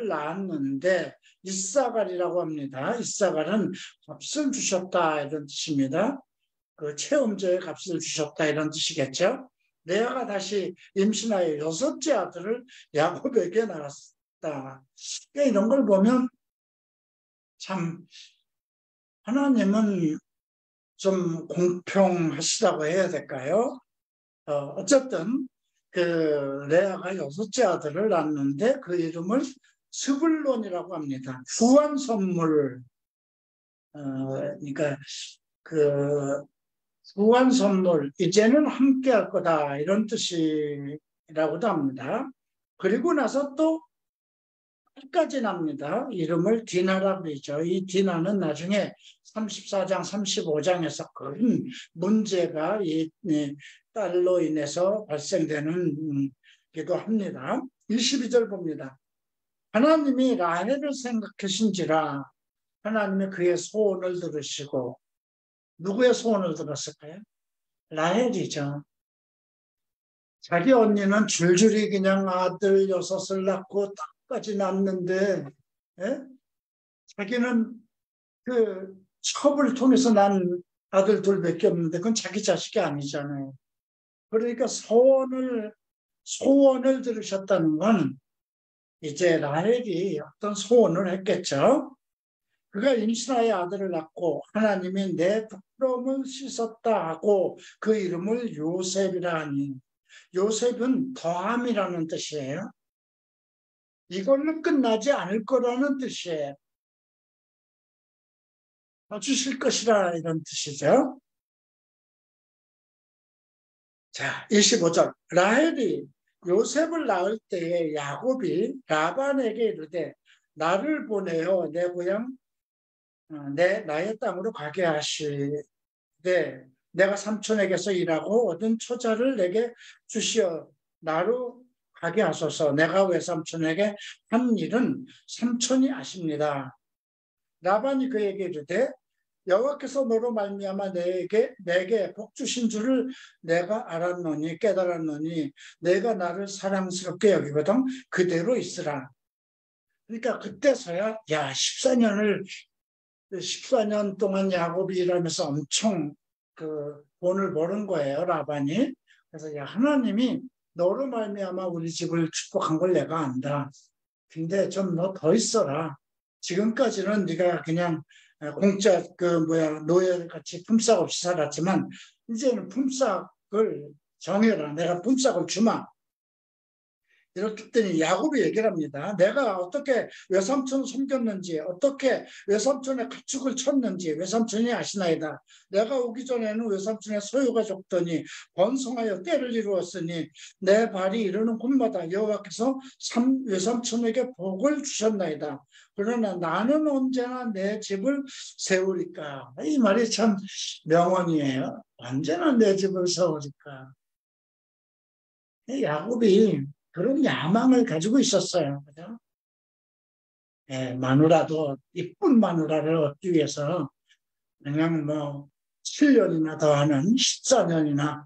낳았는데 이사갈이라고 합니다. 이사갈은 값을 주셨다 이런 뜻입니다. 그 체험제의 값을 주셨다 이런 뜻이겠죠. 레아가 다시 임신하여 여섯째 아들을 야곱에게 낳았다. 이런 걸 보면 참 하나님은 좀 공평하시다고 해야 될까요? 어쨌든 레아가 여섯째 아들을 낳았는데 그 이름을 스불론이라고 합니다. 후한 선물. 그러니까 후한 선물, 이제는 함께 할 거다 이런 뜻이라고도 합니다. 그리고 나서 또 까지 납니다. 이름을 디나라고 그러죠. 이 디나는 나중에 34장, 35장에서 큰 문제가 이 딸로 인해서 발생되는 기도 합니다. 22절 봅니다. 하나님이 라헬을 생각하신지라 하나님이 그의 소원을 들으시고 누구의 소원을 들었을까요? 라헬이죠. 자기 언니는 줄줄이 그냥 아들 6을 낳고 까지 낳는데 자기는 그 첩을 통해서 난 아들 둘밖에 없는데 그건 자기 자식이 아니잖아요. 그러니까 소원을 들으셨다는 건 이제 라헬이 어떤 소원을 했겠죠. 그가 임신하여 아들을 낳고 하나님이 내 부끄러움을 씻었다 하고 그 이름을 요셉이라 하니 요셉은 더함이라는 뜻이에요. 이걸로 끝나지 않을 거라는 뜻이에요. 주실 것이라 이런 뜻이죠. 자, 25절. 라헬이 요셉을 낳을 때에 야곱이 라반에게 이르되 나를 보내어 내 고향 나의 땅으로 가게 하시되 내가 삼촌에게서 일하고 얻은 초자를 내게 주시어 나로 가게 하소서. 내가 외삼촌에게 한 일은 삼촌이 아십니다. 라반이 그에게 이르되 여호와께서 너로 말미암아 내게 복 주신 줄을 내가 알았노니 깨달았노니 내가 나를 사랑스럽게 여기거든 그대로 있으라. 그러니까 그때서야 14년 동안 야곱이 일하면서 엄청 돈을 버는 거예요, 라반이. 그래서 하나님이 너로 말미암아 우리 집을 축복한 걸 내가 안다. 근데 좀 너 더 있어라. 지금까지는 네가 그냥 공짜 노예같이 품삯 없이 살았지만 이제는 품삯을 정해라. 내가 품삯을 주마. 이렇게 했더니 야곱이 얘기를 합니다. 내가 어떻게 외삼촌을 섬겼는지, 어떻게 외삼촌의 가축을 쳤는지 외삼촌이 아시나이다. 내가 오기 전에는 외삼촌의 소유가 적더니 번성하여 때를 이루었으니 내 발이 이르는 곳마다 여호와께서 외삼촌에게 복을 주셨나이다. 그러나 나는 언제나 내 집을 세우리까. 이 말이 참 명언이에요. 언제나 내 집을 세우리까. 야곱이 그런 야망을 가지고 있었어요. 그죠? 마누라도, 이쁜 마누라를 얻기 위해서 그냥 7년이나 더 하는 14년이나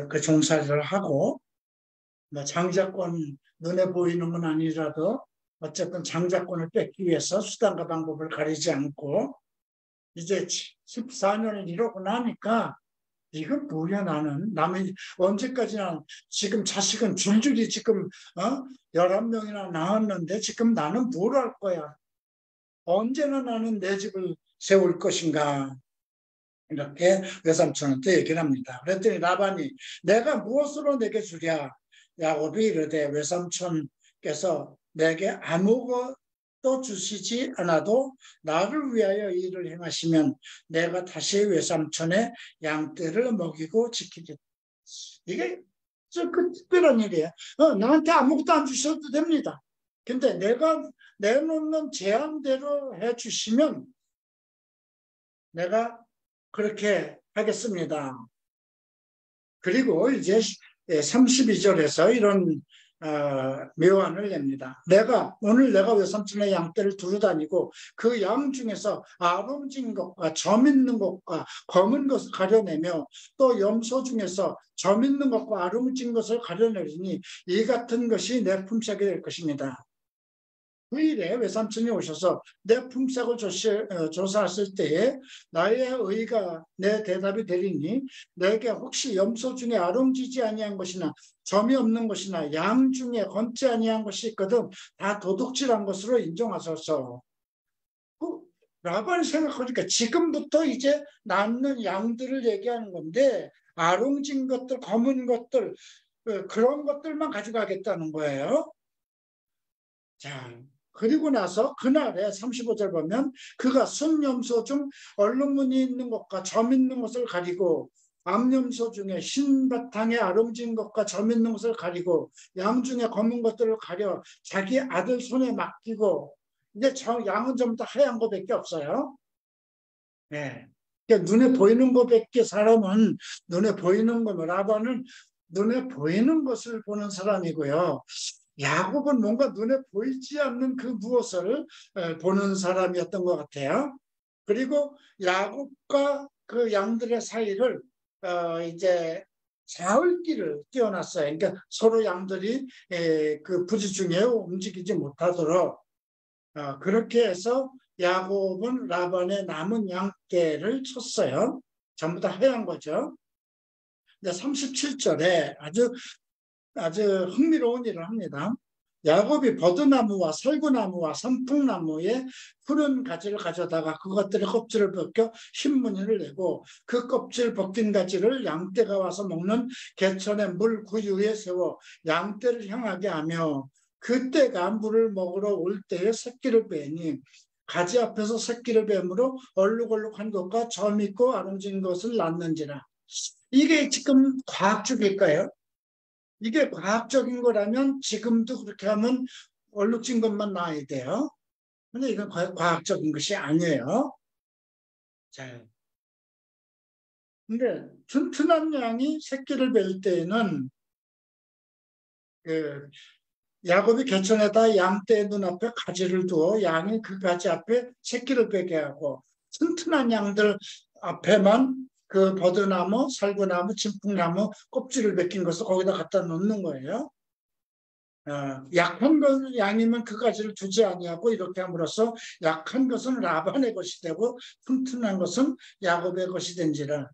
그 종살이를 하고, 장자권, 눈에 보이는 건 아니라도 어쨌든 장자권을 뺏기 위해서 수단과 방법을 가리지 않고, 이제 14년을 이루고 나니까 이건 뭐야 남의 언제까지나 지금 자식은 줄줄이 지금 11명이나 낳았는데 지금 나는 뭘 할 거야. 언제나 나는 내 집을 세울 것인가. 이렇게 외삼촌한테 얘기를 합니다. 그랬더니 라반이 내가 무엇으로 내게 주랴. 야곱이 이르되 외삼촌께서 내게 아무것도 주시지 않아도 나를 위하여 일을 행하시면 내가 다시 외삼촌의 양떼를 먹이고 지키겠다. 이게 그 특별한 일이에요. 나한테 아무것도 안 주셔도 됩니다. 근데 내가 내놓는 제한대로 해주시면 내가 그렇게 하겠습니다. 그리고 이제 32절에서 이런 묘안을 냅니다. 오늘 내가 외삼촌의 양떼를 두루다니고 그 양 중에서 아름진 것과 점 있는 것과 검은 것을 가려내며 또 염소 중에서 점 있는 것과 아름진 것을 가려내리니 이 같은 것이 내 품삯이 될 것입니다. 그 일에 외삼촌이 오셔서 내 품삯을 조사했을 때에 나의 의가 내 대답이 되리니 내게 혹시 염소 중에 아름지지 아니한 것이나 점이 없는 것이나 양 중에 검지 아니한 것이 있거든 다 도둑질한 것으로 인정하소서. 라반이 생각하니까 지금부터 이제 낳는 양들을 얘기하는 건데 아름진 것들, 검은 것들 그런 것들만 가져가겠다는 거예요. 자, 그리고 나서 그날에 35절 보면 그가 순염소 중 얼룩무늬 있는 것과 점 있는 것을 가리고 암염소 중에 흰 바탕에 아름진 것과 점 있는 것을 가리고 양 중에 검은 것들을 가려 자기 아들 손에 맡기고 이제 양은 전부 다 하얀 것밖에 없어요. 네. 그러니까 눈에 보이는 것밖에 사람은 눈에 보이는 거 라반은 눈에 보이는 것을 보는 사람이고요. 야곱은 뭔가 눈에 보이지 않는 그 무엇을 보는 사람이었던 것 같아요. 그리고 야곱과 그 양들의 사이를 이제 사흘길을 띄워놨어요. 그러니까 서로 양들이 그 부지 중에 움직이지 못하도록 그렇게 해서 야곱은 라반의 남은 양떼를 쳤어요. 전부 다 하얀 거죠. 근데 37절에 아주 흥미로운 일을 합니다. 야곱이 버드나무와 살구나무와 선풍나무의 푸른 가지를 가져다가 그것들의 껍질을 벗겨 흰무늬를 내고 그 껍질 벗긴 가지를 양떼가 와서 먹는 개천의 물 구유에 세워 양떼를 향하게 하며 그때가 물을 먹으러 올 때에 새끼를 빼니 가지 앞에서 새끼를 뱀으로 얼룩얼룩한 것과 점 있고 아롱진 것을 낳는지라. 이게 지금 과학적일까요? 이게 과학적인 거라면 지금도 그렇게 하면 얼룩진 것만 나와야 돼요. 근데 이건 과학적인 것이 아니에요. 자, 근데 튼튼한 양이 새끼를 뵐 때에는 그 야곱이 개천에다 양떼의 눈앞에 가지를 두어 양이 그 가지 앞에 새끼를 빼게 하고 튼튼한 양들 앞에만 그 버드나무, 살구나무, 진풍나무 껍질을 벗긴 것을 거기다 갖다 놓는 거예요. 약한 것 양이면 그 가지를 두지 아니하고 이렇게 함으로써 약한 것은 라반의 것이 되고 튼튼한 것은 야곱의 것이 된지라.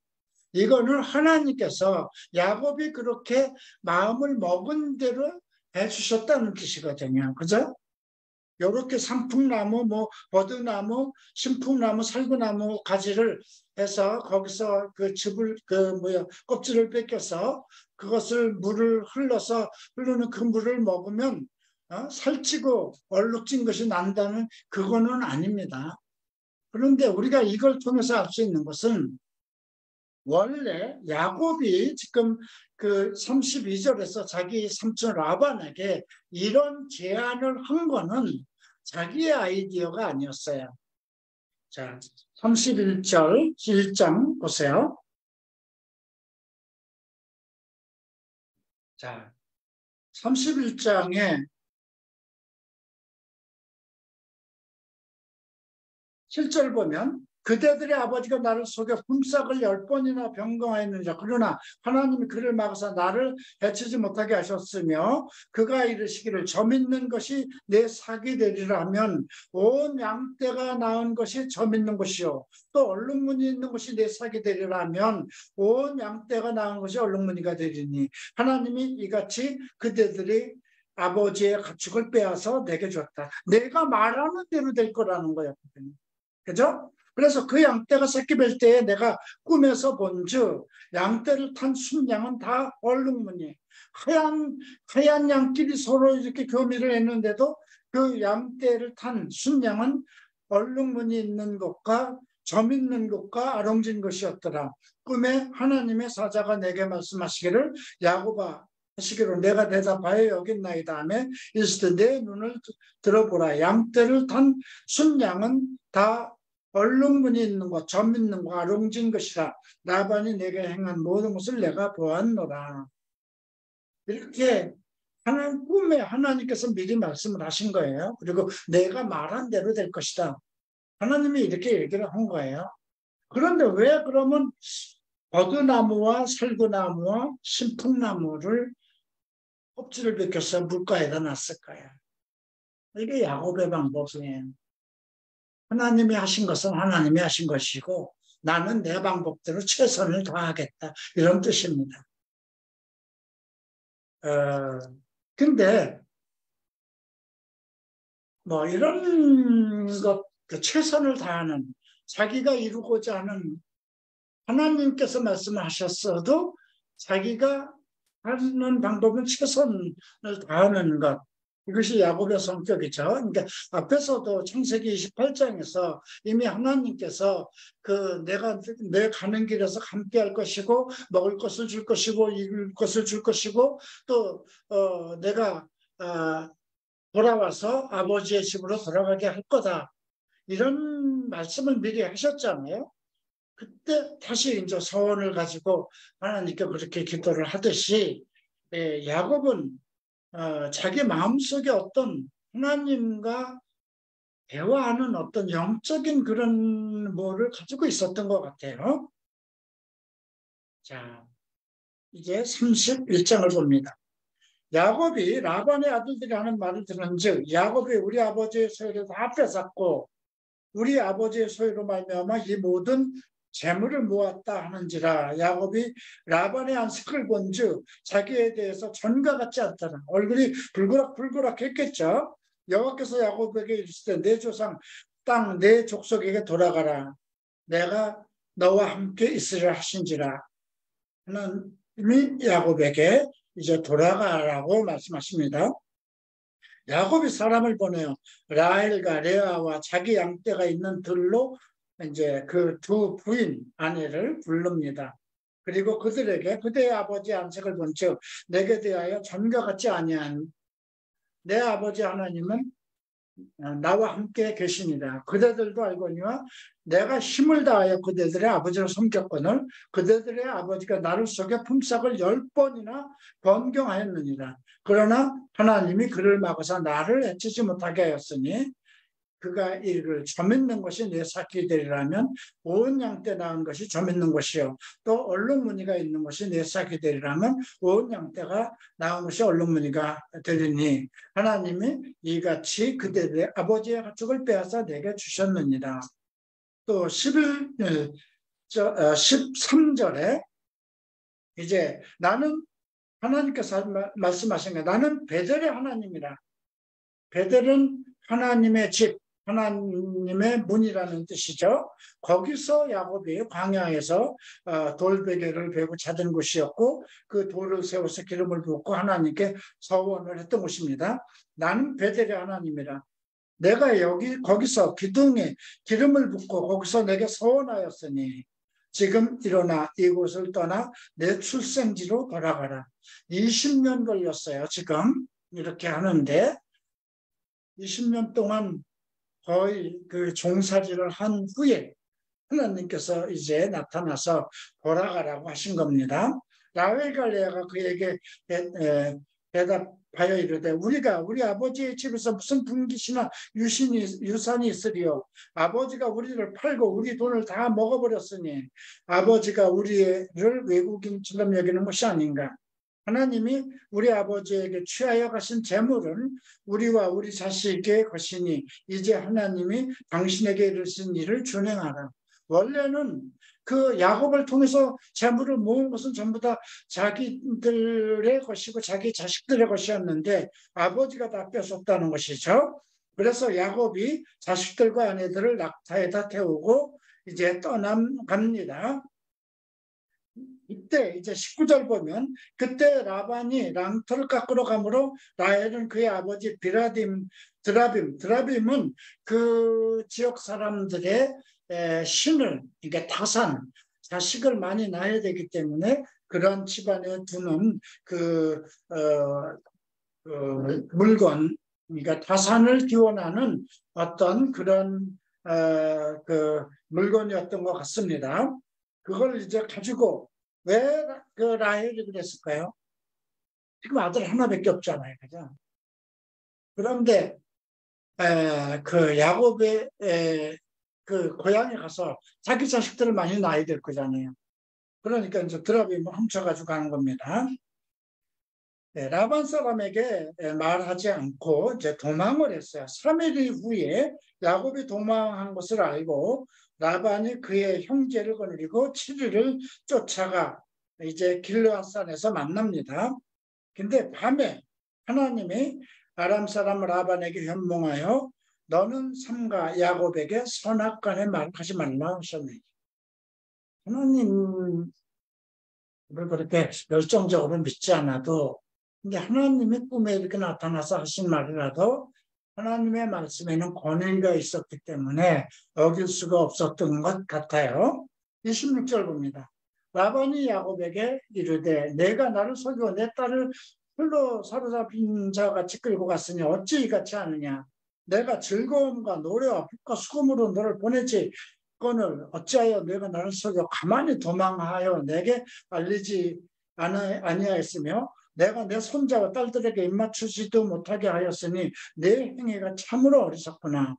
이거는 하나님께서 야곱이 그렇게 마음을 먹은 대로 해주셨다는 뜻이거든요. 그죠? 요렇게 산풍나무, 버드나무, 신풍나무, 살구나무 가지를 해서 거기서 그 즙을, 껍질을 뺏겨서 그것을 물을 흘러서 흐르는 그 물을 먹으면 살찌고 얼룩진 것이 난다는 그거는 아닙니다. 그런데 우리가 이걸 통해서 알 수 있는 것은 원래 야곱이 지금 그 32절에서 자기 삼촌 라반에게 이런 제안을 한 거는 자기의 아이디어가 아니었어요. 자, 31절 1장 보세요. 자, 31장에 7절 보면 그대들의 아버지가 나를 속여 품삯을 10번이나 변경하였느니라. 그러나 하나님이 그를 막아서 나를 해치지 못하게 하셨으며 그가 이르시기를 점 있는 것이 내 삭이 되리라 하면 온 양떼가 낳은 것이 점 있는 것이요 또 얼룩무늬 있는 것이 내 삭이 되리라 하면 온 양떼가 낳은 것이 얼룩무늬가 되리니 하나님이 이같이 그대들이 아버지의 가축을 빼앗아 내게 줬다. 내가 말하는 대로 될 거라는 거예요. 그죠? 그래서 그 양떼가 새끼 뵐 때에 내가 꿈에서 본즉 양떼를 탄 순양은 다 얼룩무늬 하얀 양끼리 서로 이렇게 교미를 했는데도 그 양떼를 탄 순양은 얼룩무늬 있는 것과 점 있는 것과 아롱진 것이었더라. 꿈에 하나님의 사자가 내게 말씀하시기를 야곱아 하시기로 내가 대답하여 여기 있나이다 하며 이르시되 내 눈을 들어보라. 양떼를 탄 순양은 다 얼룩무늬 있는 것, 점 있는 것, 아롱진 것이라. 라반이 내게 행한 모든 것을 내가 보았노라. 이렇게 하나님 꿈에 하나님께서 미리 말씀을 하신 거예요. 그리고 내가 말한 대로 될 것이다. 하나님이 이렇게 얘기를 한 거예요. 그런데 왜 그러면 버드나무와 살구나무와 신풍나무를 껍질을 벗겨서 물가에다 놨을까요? 이게 야곱의 방법이에요. 하나님이 하신 것은 하나님이 하신 것이고 나는 내 방법대로 최선을 다하겠다. 이런 뜻입니다. 근데 뭐 이런 것, 최선을 다하는 자기가 이루고자 하는 하나님께서 말씀하셨어도 자기가 하는 방법은 최선을 다하는 것. 이것이 야곱의 성격이죠. 그러니까 앞에서도 창세기 28장에서 이미 하나님께서 내 가는 길에서 함께할 것이고 먹을 것을 줄 것이고 입을 것을 줄 것이고 또 내가 돌아와서 아버지의 집으로 돌아가게 할 거다. 이런 말씀을 미리 하셨잖아요. 그때 다시 이제 서원을 가지고 하나님께 그렇게 기도를 하듯이 야곱은 자기 마음속에 어떤 하나님과 대화하는 어떤 영적인 그런 뭐를 가지고 있었던 것 같아요. 자, 이제 31장을 봅니다. 야곱이 라반의 아들들이 하는 말을 들은즉 야곱이 우리 아버지의 소유를 다 뺏었고 우리 아버지의 소유로 말미암아 이 모든 재물을 모았다 하는지라. 야곱이 라반의 안색을 본즉 자기에 대해서 전과 같지 않더라. 얼굴이 불그락불그락 했겠죠. 여호와께서 야곱에게 이르시되 내 조상 땅 내 족속에게 돌아가라. 내가 너와 함께 있으리라 하신지라. 하나님이 야곱에게 이제 돌아가라고 말씀하십니다. 야곱이 사람을 보내요. 라헬과 레아와 자기 양떼가 있는 들로 이제 그 두 부인 아내를 부릅니다. 그리고 그들에게 그대의 아버지 안색을 본즉 내게 대하여 전과 같지 아니한 내 아버지 하나님은 나와 함께 계시니라. 그대들도 알거니와 내가 힘을 다하여 그대들의 아버지를 섬겼거늘 그대들의 아버지가 나를 속여 품삯을 10번이나 변경하였느니라. 그러나 하나님이 그를 막아서 나를 해치지 못하게 하였으니 그가 이를 점 있는 것이 내 새끼 되리라면 온 양떼 낳은 것이 점 있는 것이요 또 얼룩무늬가 있는 것이 내 새끼 되리라면 온 양떼가 낳은 것이 얼룩무늬가 되리니 하나님이 이같이 그들의 아버지의 가축을 빼앗아 내게 주셨느니라. 또 13절에 이제 나는 하나님께서 말씀하신 게 나는 베델의 하나님이라. 베델은 하나님의 집, 하나님의 문이라는 뜻이죠. 거기서 야곱이 광야에서 돌베개를 베고 자던 곳이었고 그 돌을 세워서 기름을 붓고 하나님께 서원을 했던 곳입니다. 나는 베델의 하나님이라. 내가 거기서 기둥에 기름을 붓고 거기서 내게 서원하였으니 지금 일어나 이곳을 떠나 내 출생지로 돌아가라. 20년 걸렸어요. 지금 이렇게 하는데 20년 동안 거의 그 종살이를 한 후에 하나님께서 이제 나타나서 돌아가라고 하신 겁니다. 라헬과 레아가 그에게 대답하여 이르되 우리가 우리 아버지의 집에서 무슨 분깃이나 유산이 있으리요. 아버지가 우리를 팔고 우리 돈을 다 먹어버렸으니 아버지가 우리를 외국인처럼 여기는 것이 아닌가. 하나님이 우리 아버지에게 취하여 가신 재물은 우리와 우리 자식의 것이니 이제 하나님이 당신에게 이르신 일을 준행하라. 원래는 그 야곱을 통해서 재물을 모은 것은 전부 다 자기들의 것이고 자기 자식들의 것이었는데 아버지가 다 뺏었다는 것이죠. 그래서 야곱이 자식들과 아내들을 낙타에다 태우고 이제 떠나갑니다. 이때 이제 19절 보면 그때 라반이 랑터를 깎으러 가므로 라헬은 그의 아버지 드라빔은 그 지역 사람들의 신을, 그러니까 타산, 자식을 많이 낳아야 되기 때문에 그런 집안에 두는 물건, 그러니까 타산을 기원하는 어떤 그런 그 물건이었던 것 같습니다. 그걸 이제 가지고 왜 그 라헬이 그랬을까요? 지금 아들 하나밖에 없잖아요, 그죠? 그런데 그 야곱의 그 고향에 가서 자기 자식들을 많이 낳아야 될 거잖아요. 그러니까 이제 드라빔을 훔쳐가지고 가는 겁니다. 라반 사람에게 말하지 않고 이제 도망을 했어요. 3일 이후에 야곱이 도망한 것을 알고 라반이 그의 형제를 거느리고 7일을 쫓아가 이제 길르앗산에서 만납니다. 근데 밤에 하나님이 아람 사람 라반에게 현몽하여 너는 삼가 야곱에게 선악간의 말을 하지 말라 하셨네. 하나님을 그렇게 열정적으로 믿지 않아도 근데 하나님의 꿈에 이렇게 나타나서 하신 말이라도 하나님의 말씀에는 권위가 있었기 때문에 어길 수가 없었던 것 같아요. 26절 봅니다. 라반이 야곱에게 이르되 내가 나를 속여 내 딸을 홀로 사로잡힌 자같이 끌고 갔으니 어찌 이같이 하느냐. 내가 즐거움과 노래와 빛과 수금으로 너를 보내지 건을 어찌하여 내가 나를 속여 가만히 도망하여 내게 알리지 아니하였으며 내가 내 손자와 딸들에게 입맞추지도 못하게 하였으니 내 행위가 참으로 어리석구나.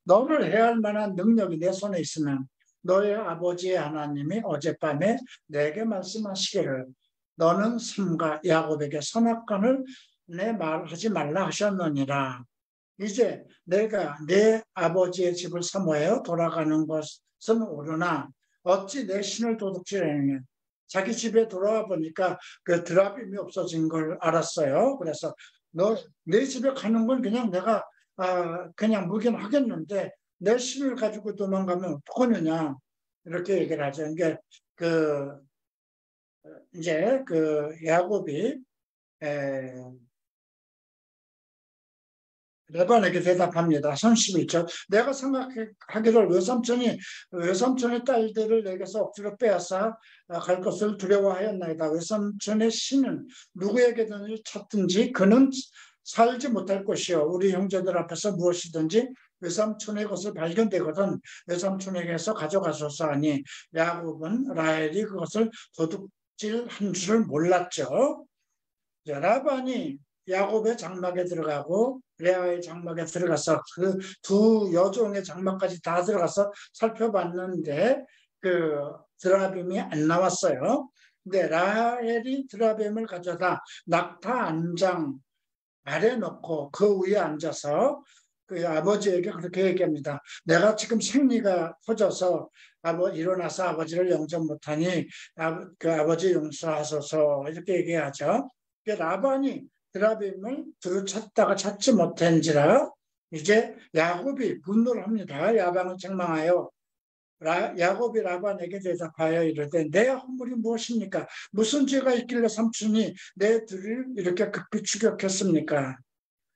너를 해할 만한 능력이 내 손에 있으면 너의 아버지의 하나님이 어젯밤에 내게 말씀하시기를 너는 삼가 야곱에게 선악간을 내 말하지 말라 하셨느니라. 이제 내가 내 아버지의 집을 사모하여 돌아가는 것은 오르나 어찌 내 신을 도둑질하느냐. 자기 집에 돌아와 보니까 그 드라빔이 없어진 걸 알았어요. 그래서 너 내 집에 가는 건 그냥 내가 그냥 묵인하겠는데 내 신을 가지고 도망가면 어떡하느냐 이렇게 얘기를 하죠. 이게 그 이제 그 야곱이 라반에게 대답합니다. 31절. 내가 생각하기를 외삼촌의 딸들을 내게서 억지로 빼앗아 갈 것을 두려워하였나이다. 외삼촌의 신은 누구에게든 찾든지 그는 살지 못할 것이요. 우리 형제들 앞에서 무엇이든지 외삼촌의 것을 발견되거든 외삼촌에게서 가져가소서 하니 야곱은 라헬이 그것을 도둑질한 줄을 몰랐죠. 라반이 야곱의 장막에 들어가고 레아의 장막에 들어가서 그 두 여종의 장막까지 다 들어가서 살펴봤는데 그 드라빔이 안 나왔어요. 근데 라헬이 드라빔을 가져다 낙타 안장 아래 놓고 그 위에 앉아서 그 아버지에게 그렇게 얘기합니다. 내가 지금 생리가 터져서 일어나서 아버지를 영접 못하니 그 아버지 용서하소서 이렇게 얘기하죠. 라반이 드라빔을 두루 찾다가 찾지 못한지라 이제 야곱이 분노를 합니다. 야방을 책망하여 야곱이 라반에게 대답하여 이르되 내 허물이 무엇입니까? 무슨 죄가 있길래 삼촌이 내 둘을 이렇게 급히 추격했습니까?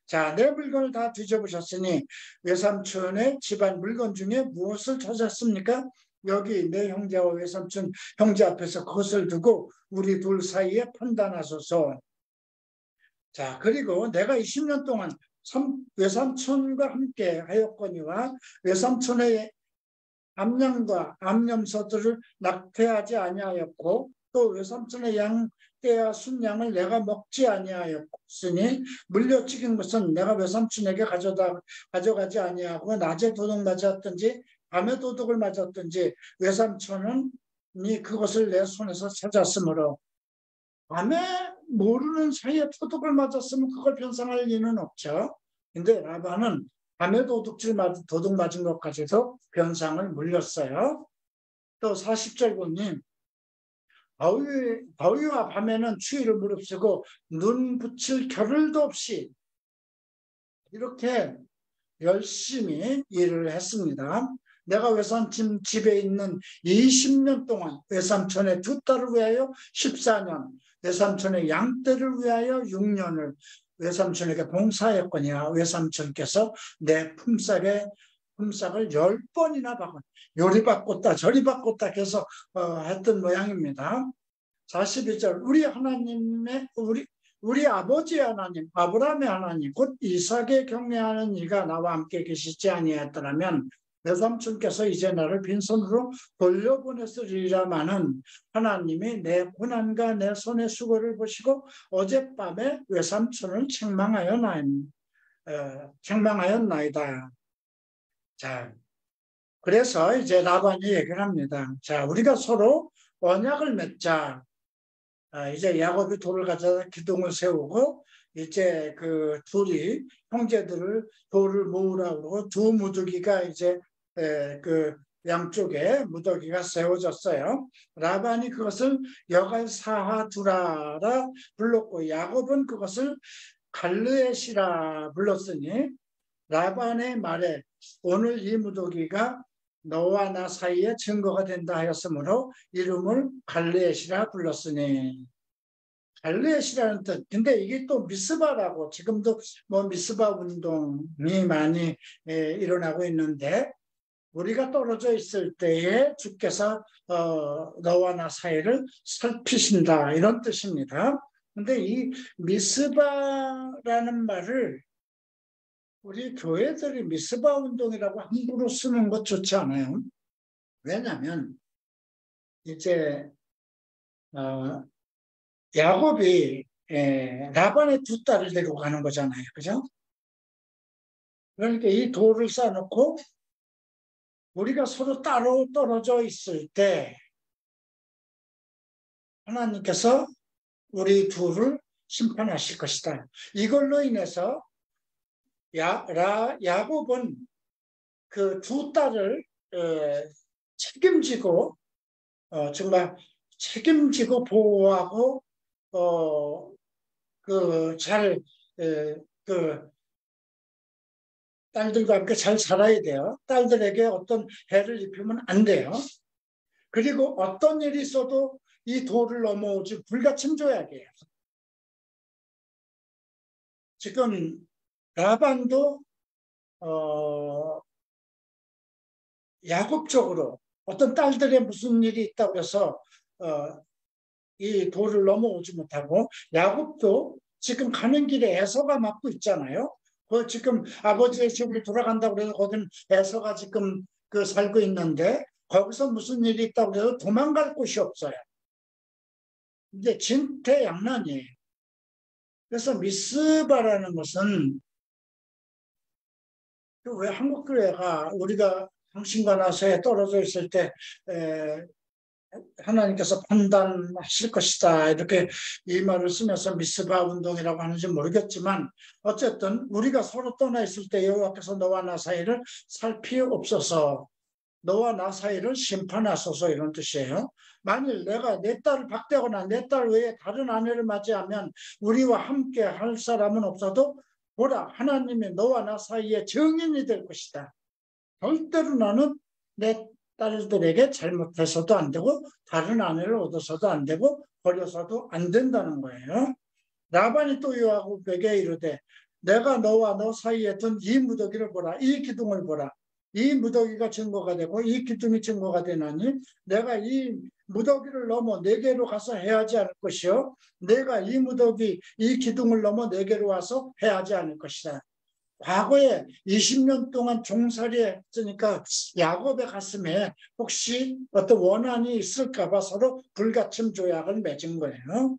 자, 내 물건을 다 뒤져보셨으니 외삼촌의 집안 물건 중에 무엇을 찾았습니까? 여기 내 형제와 외삼촌 형제 앞에서 그것을 두고 우리 둘 사이에 판단하소서. 자, 그리고 내가 20년 동안 외삼촌과 함께 하였거니와 외삼촌의 암양과 암염소들을 낙태하지 아니하였고 또 외삼촌의 양떼와 순양을 내가 먹지 아니하였으니 물려찍은 것은 내가 외삼촌에게 가져가지 아니하고 낮에 도둑 맞았든지 밤에 도둑을 맞았든지 외삼촌은 그것을 내 손에서 찾았으므로 밤에 모르는 사이에 도둑을 맞았으면 그걸 변상할 리는 없죠. 근데 라반은 밤에 도둑 맞은 것까지도 변상을 물렸어요. 또 40절 보님 더위와 밤에는 추위를 무릅쓰고 눈 붙일 겨를도 없이 이렇게 열심히 일을 했습니다. 내가 외삼촌 집에 있는 20년 동안 외삼촌의 두 딸을 위하여 14년, 외삼촌의 양떼를 위하여 6년을 외삼촌에게 봉사했거니와 외삼촌께서 내 품삯을 10번이나 박은 요리 바꿨다 저리 바꿨다 계속 했던 모양입니다. 42절 우리 아버지 하나님 아브라함의 하나님 곧 이삭에 경외하는 이가 나와 함께 계시지 아니하였더라면 외삼촌께서 이제 나를 빈손으로 돌려보냈으리라마는 하나님이 내 고난과 내 손의 수고를 보시고 어젯밤에 외삼촌을 책망하였나이다. 자, 그래서 이제 라반이 얘기를 합니다. 자, 우리가 서로 언약을 맺자. 이제 야곱이 돌을 가져다 기둥을 세우고 이제 그 둘이 형제들을 돌을 모으라고 그러고 두 무더기가 이제 그 양쪽에 무더기가 세워졌어요. 라반이 그것을 여갈사하두라라 불렀고 야곱은 그것을 갈르엣이라 불렀으니 라반의 말에 오늘 이 무더기가 너와 나 사이에 증거가 된다 하였으므로 이름을 갈르엣이라 불렀으니 갈르엣이라는 뜻. 근데 이게 또 미스바라고 지금도 뭐 미스바 운동이 많이 일어나고 있는데 우리가 떨어져 있을 때에 주께서 너와 나 사이를 살피신다 이런 뜻입니다. 근데 이 미스바라는 말을 우리 교회들이 미스바 운동이라고 함부로 쓰는 것 좋지 않아요. 왜냐하면 이제 야곱이 라반의 두 딸을 데리고 가는 거잖아요. 그죠? 그러니까 이 돌을 쌓아놓고 우리가 서로 따로 떨어져 있을 때 하나님께서 우리 둘을 심판하실 것이다. 이걸로 인해서 야곱은 그 두 딸을 책임지고 정말 책임지고 보호하고 딸들과 함께 잘 살아야 돼요. 딸들에게 어떤 해를 입히면 안 돼요. 그리고 어떤 일이 있어도 이 도를 넘어오지 불가침 조약이에요. 지금 라반도 야곱적으로 어떤 딸들의 무슨 일이 있다고 해서 이 도를 넘어오지 못하고, 야곱도 지금 가는 길에 에서가 맞고 있잖아요. 지금 아버지의 집으로 돌아간다고 해서 거기는 에서가 지금 살고 있는데, 거기서 무슨 일이 있다고 해서 도망갈 곳이 없어요. 근데 진퇴양난이에요. 그래서 미스바라는 것은, 왜 한국 교회가 우리가 당신과 나서에 떨어져 있을 때 하나님께서 판단하실 것이다, 이렇게 이 말을 쓰면서 미스바 운동이라고 하는지 모르겠지만, 어쨌든 우리가 서로 떠나 있을 때 여호와께서 너와 나 사이를 살피옵소서, 너와 나 사이를 심판하소서, 이런 뜻이에요. 만일 내가 내 딸을 박대거나 내 딸 외에 다른 아내를 맞이하면 우리와 함께 할 사람은 없어도 보라, 하나님이 너와 나 사이에 증인이 될 것이다. 절대로 나는 내 딸들에게 잘못해서도 안 되고 다른 아내를 얻어서도 안 되고 버려서도 안 된다는 거예요. 라반이 또 야곱에게 이르되, 내가 너와 너 사이에 둔 이 무더기를 보라, 이 기둥을 보라. 이 무더기가 증거가 되고 이 기둥이 증거가 되나니 내가 이 무더기를 넘어 내게로 가서 해하지 않을 것이요, 내가 이 무더기 이 기둥을 넘어 내게로 와서 해하지 않을 것이다. 과거에 20년 동안 종살이 했으니까 야곱의 가슴에 혹시 어떤 원한이 있을까 봐 서로 불가침 조약을 맺은 거예요.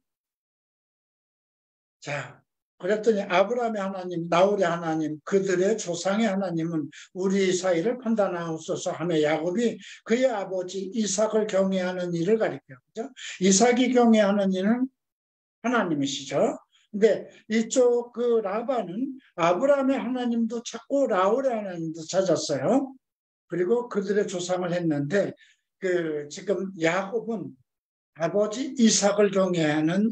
자, 그랬더니 아브라함의 하나님, 나홀의 하나님, 그들의 조상의 하나님은 우리 사이를 판단하옵소서 하며 야곱이 그의 아버지 이삭을 경외하는 일을 가리켜요. 그죠? 이삭이 경외하는 이는 하나님이시죠. 근데 이쪽 라반은 아브라함의 하나님도 찾고 라울의 하나님도 찾았어요. 그리고 그들의 조상을 했는데, 지금 야곱은 아버지 이삭을 경외하는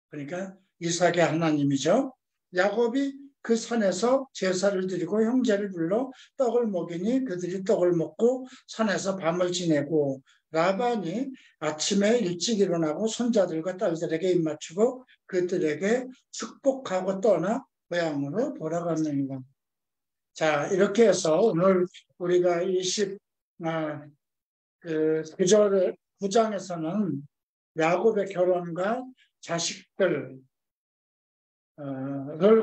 그러니까 이삭의 하나님이죠. 야곱이 그 산에서 제사를 드리고 형제를 불러 떡을 먹이니 그들이 떡을 먹고 산에서 밤을 지내고, 라반이 아침에 일찍 일어나고 손자들과 딸들에게 입맞추고 그들에게 축복하고 떠나 고향으로 돌아갔느니라. 자, 이렇게 해서 오늘 우리가 9장에서는 야곱의 결혼과 자식들을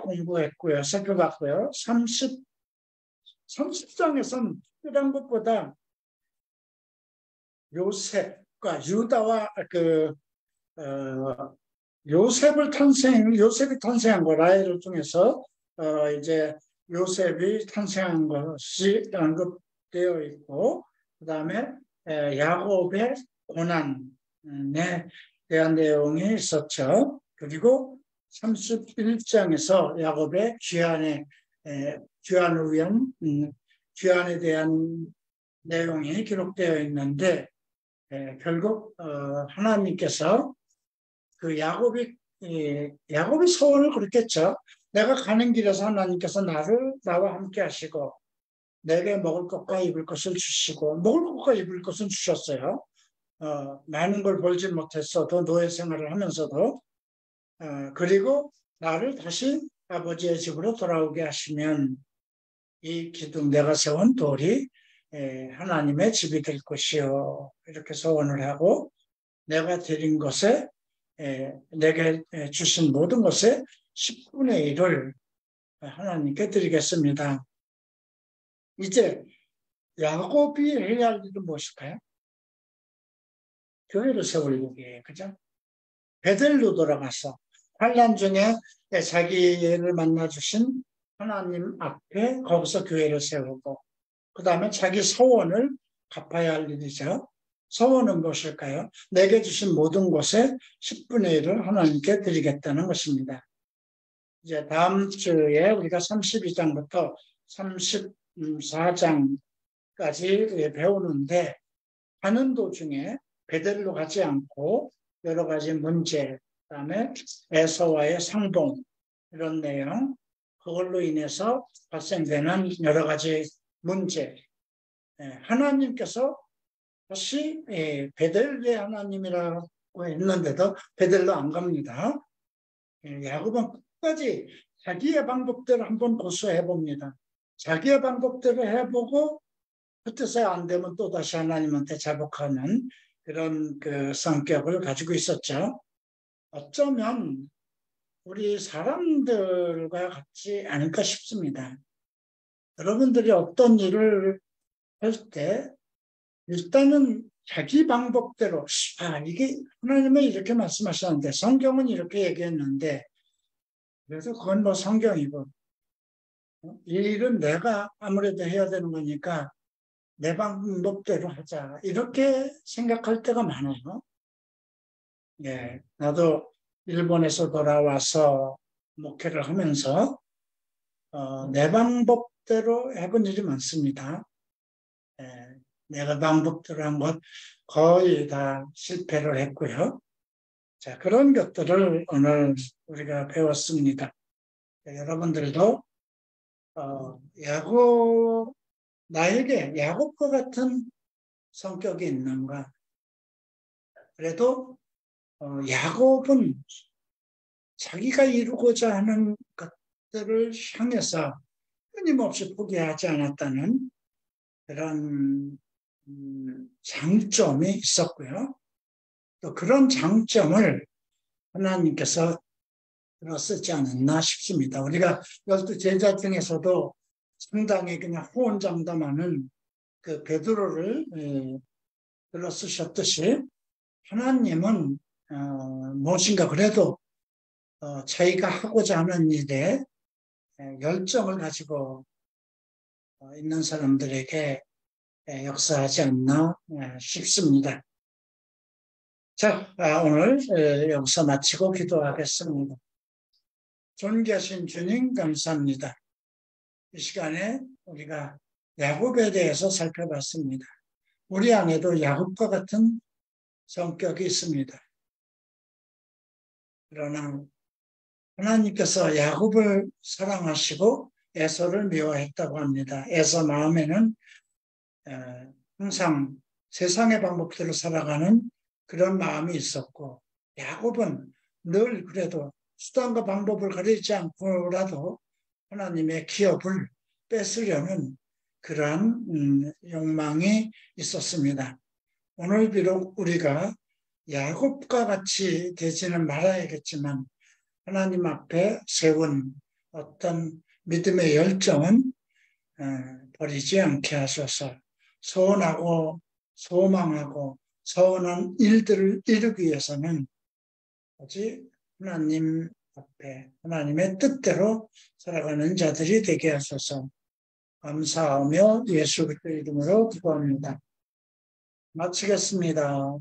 공부했고요. 살펴봤고요. 30장에서는 이런 것보다 요셉과 유다와 요셉이 탄생한 거, 라헬을 통해서 이제 요셉이 탄생한 것이 언급되어 있고, 그 다음에 야곱의 고난에 대한 내용이 있었죠. 그리고 31장에서 야곱의 귀환에 대한 내용이 기록되어 있는데, 결국 하나님께서 야곱이 소원을 그랬겠죠. 내가 가는 길에서 하나님께서 나와 함께 하시고 내게 먹을 것과 입을 것을 주시고, 먹을 것과 입을 것은 주셨어요. 많은 걸 벌지 못했어도, 노예 생활을 하면서도. 그리고 나를 다시 아버지의 집으로 돌아오게 하시면 이 기둥, 내가 세운 돌이 하나님의 집이 될 것이요, 이렇게 소원을 하고, 내가 드린 것에, 내게 주신 모든 것에 10분의 1을 하나님께 드리겠습니다. 이제 야곱이 해야 할 일은 무엇일까요? 교회를 세울 일이에요. 그죠? 베델로 돌아가서 환난 중에 자기를 만나주신 하나님 앞에 거기서 교회를 세우고, 그 다음에 자기 소원을 갚아야 할 일이죠. 소원은 무엇일까요? 내게 주신 모든 것에 10분의 1을 하나님께 드리겠다는 것입니다. 이제 다음 주에 우리가 32장부터 34장까지 배우는데, 가는 도중에 베델로 가지 않고 여러 가지 문제, 그다음에 에서와의 상봉 이런 내용, 그걸로 인해서 발생되는 여러 가지 문제, 하나님께서 다시 베델의 하나님이라고 했는데도 베델로 안 갑니다. 야곱은 끝까지 자기의 방법대로 한번 고수해 봅니다. 자기의 방법대로 해보고 그때서야 안 되면 또 다시 하나님한테 자복하는 그런 그 성격을 가지고 있었죠. 어쩌면 우리 사람들과 같지 않을까 싶습니다. 여러분들이 어떤 일을 할 때 일단은 자기 방법대로 이게 하나님은 이렇게 말씀하셨는데 성경은 이렇게 얘기했는데 그래서 그건 뭐 성경이고 이 일은 내가 아무래도 해야 되는 거니까 내 방법대로 하자 이렇게 생각할 때가 많아요. 예, 나도 일본에서 돌아와서 목회를 하면서 내 방법대로 해본 일이 많습니다. 예, 내가 방법대로 한 것 거의 다 실패를 했고요. 자, 그런 것들을 오늘 우리가 배웠습니다. 여러분들도 나에게 야곱과 같은 성격이 있는가? 그래도 야곱은 자기가 이루고자 하는 것들을 향해서 끊임없이 포기하지 않았다는 그런 장점이 있었고요. 또 그런 장점을 하나님께서 쓰지 않았나 싶습니다. 우리가 12제자 중에서도 상당히 그냥 호언장담하는 그 베드로를 쓰셨듯이 하나님은 무엇인가 그래도 자기가 하고자 하는 일에 열정을 가지고 있는 사람들에게 역사하지 않나 싶습니다. 자, 오늘 여기서 마치고 기도하겠습니다. 존귀하신 주님 감사합니다. 이 시간에 우리가 야곱에 대해서 살펴봤습니다. 우리 안에도 야곱과 같은 성격이 있습니다. 그러나 하나님께서 야곱을 사랑하시고 에서를 미워했다고 합니다. 에서 마음에는 항상 세상의 방법대로 살아가는 그런 마음이 있었고 야곱은 늘 그래도 수단과 방법을 가리지 않고라도 하나님의 기업을 뺏으려는 그러한 욕망이 있었습니다. 오늘 비록 우리가 야곱과 같이 되지는 말아야겠지만 하나님 앞에 세운 어떤 믿음의 열정은 버리지 않게 하셔서 소원하고 소망하고 서운한 일들을 이루기 위해서는 오직 하나님 앞에 하나님의 뜻대로 살아가는 자들이 되게 하셔서 감사하며 예수 그리스도의 이름으로 기도합니다. 마치겠습니다.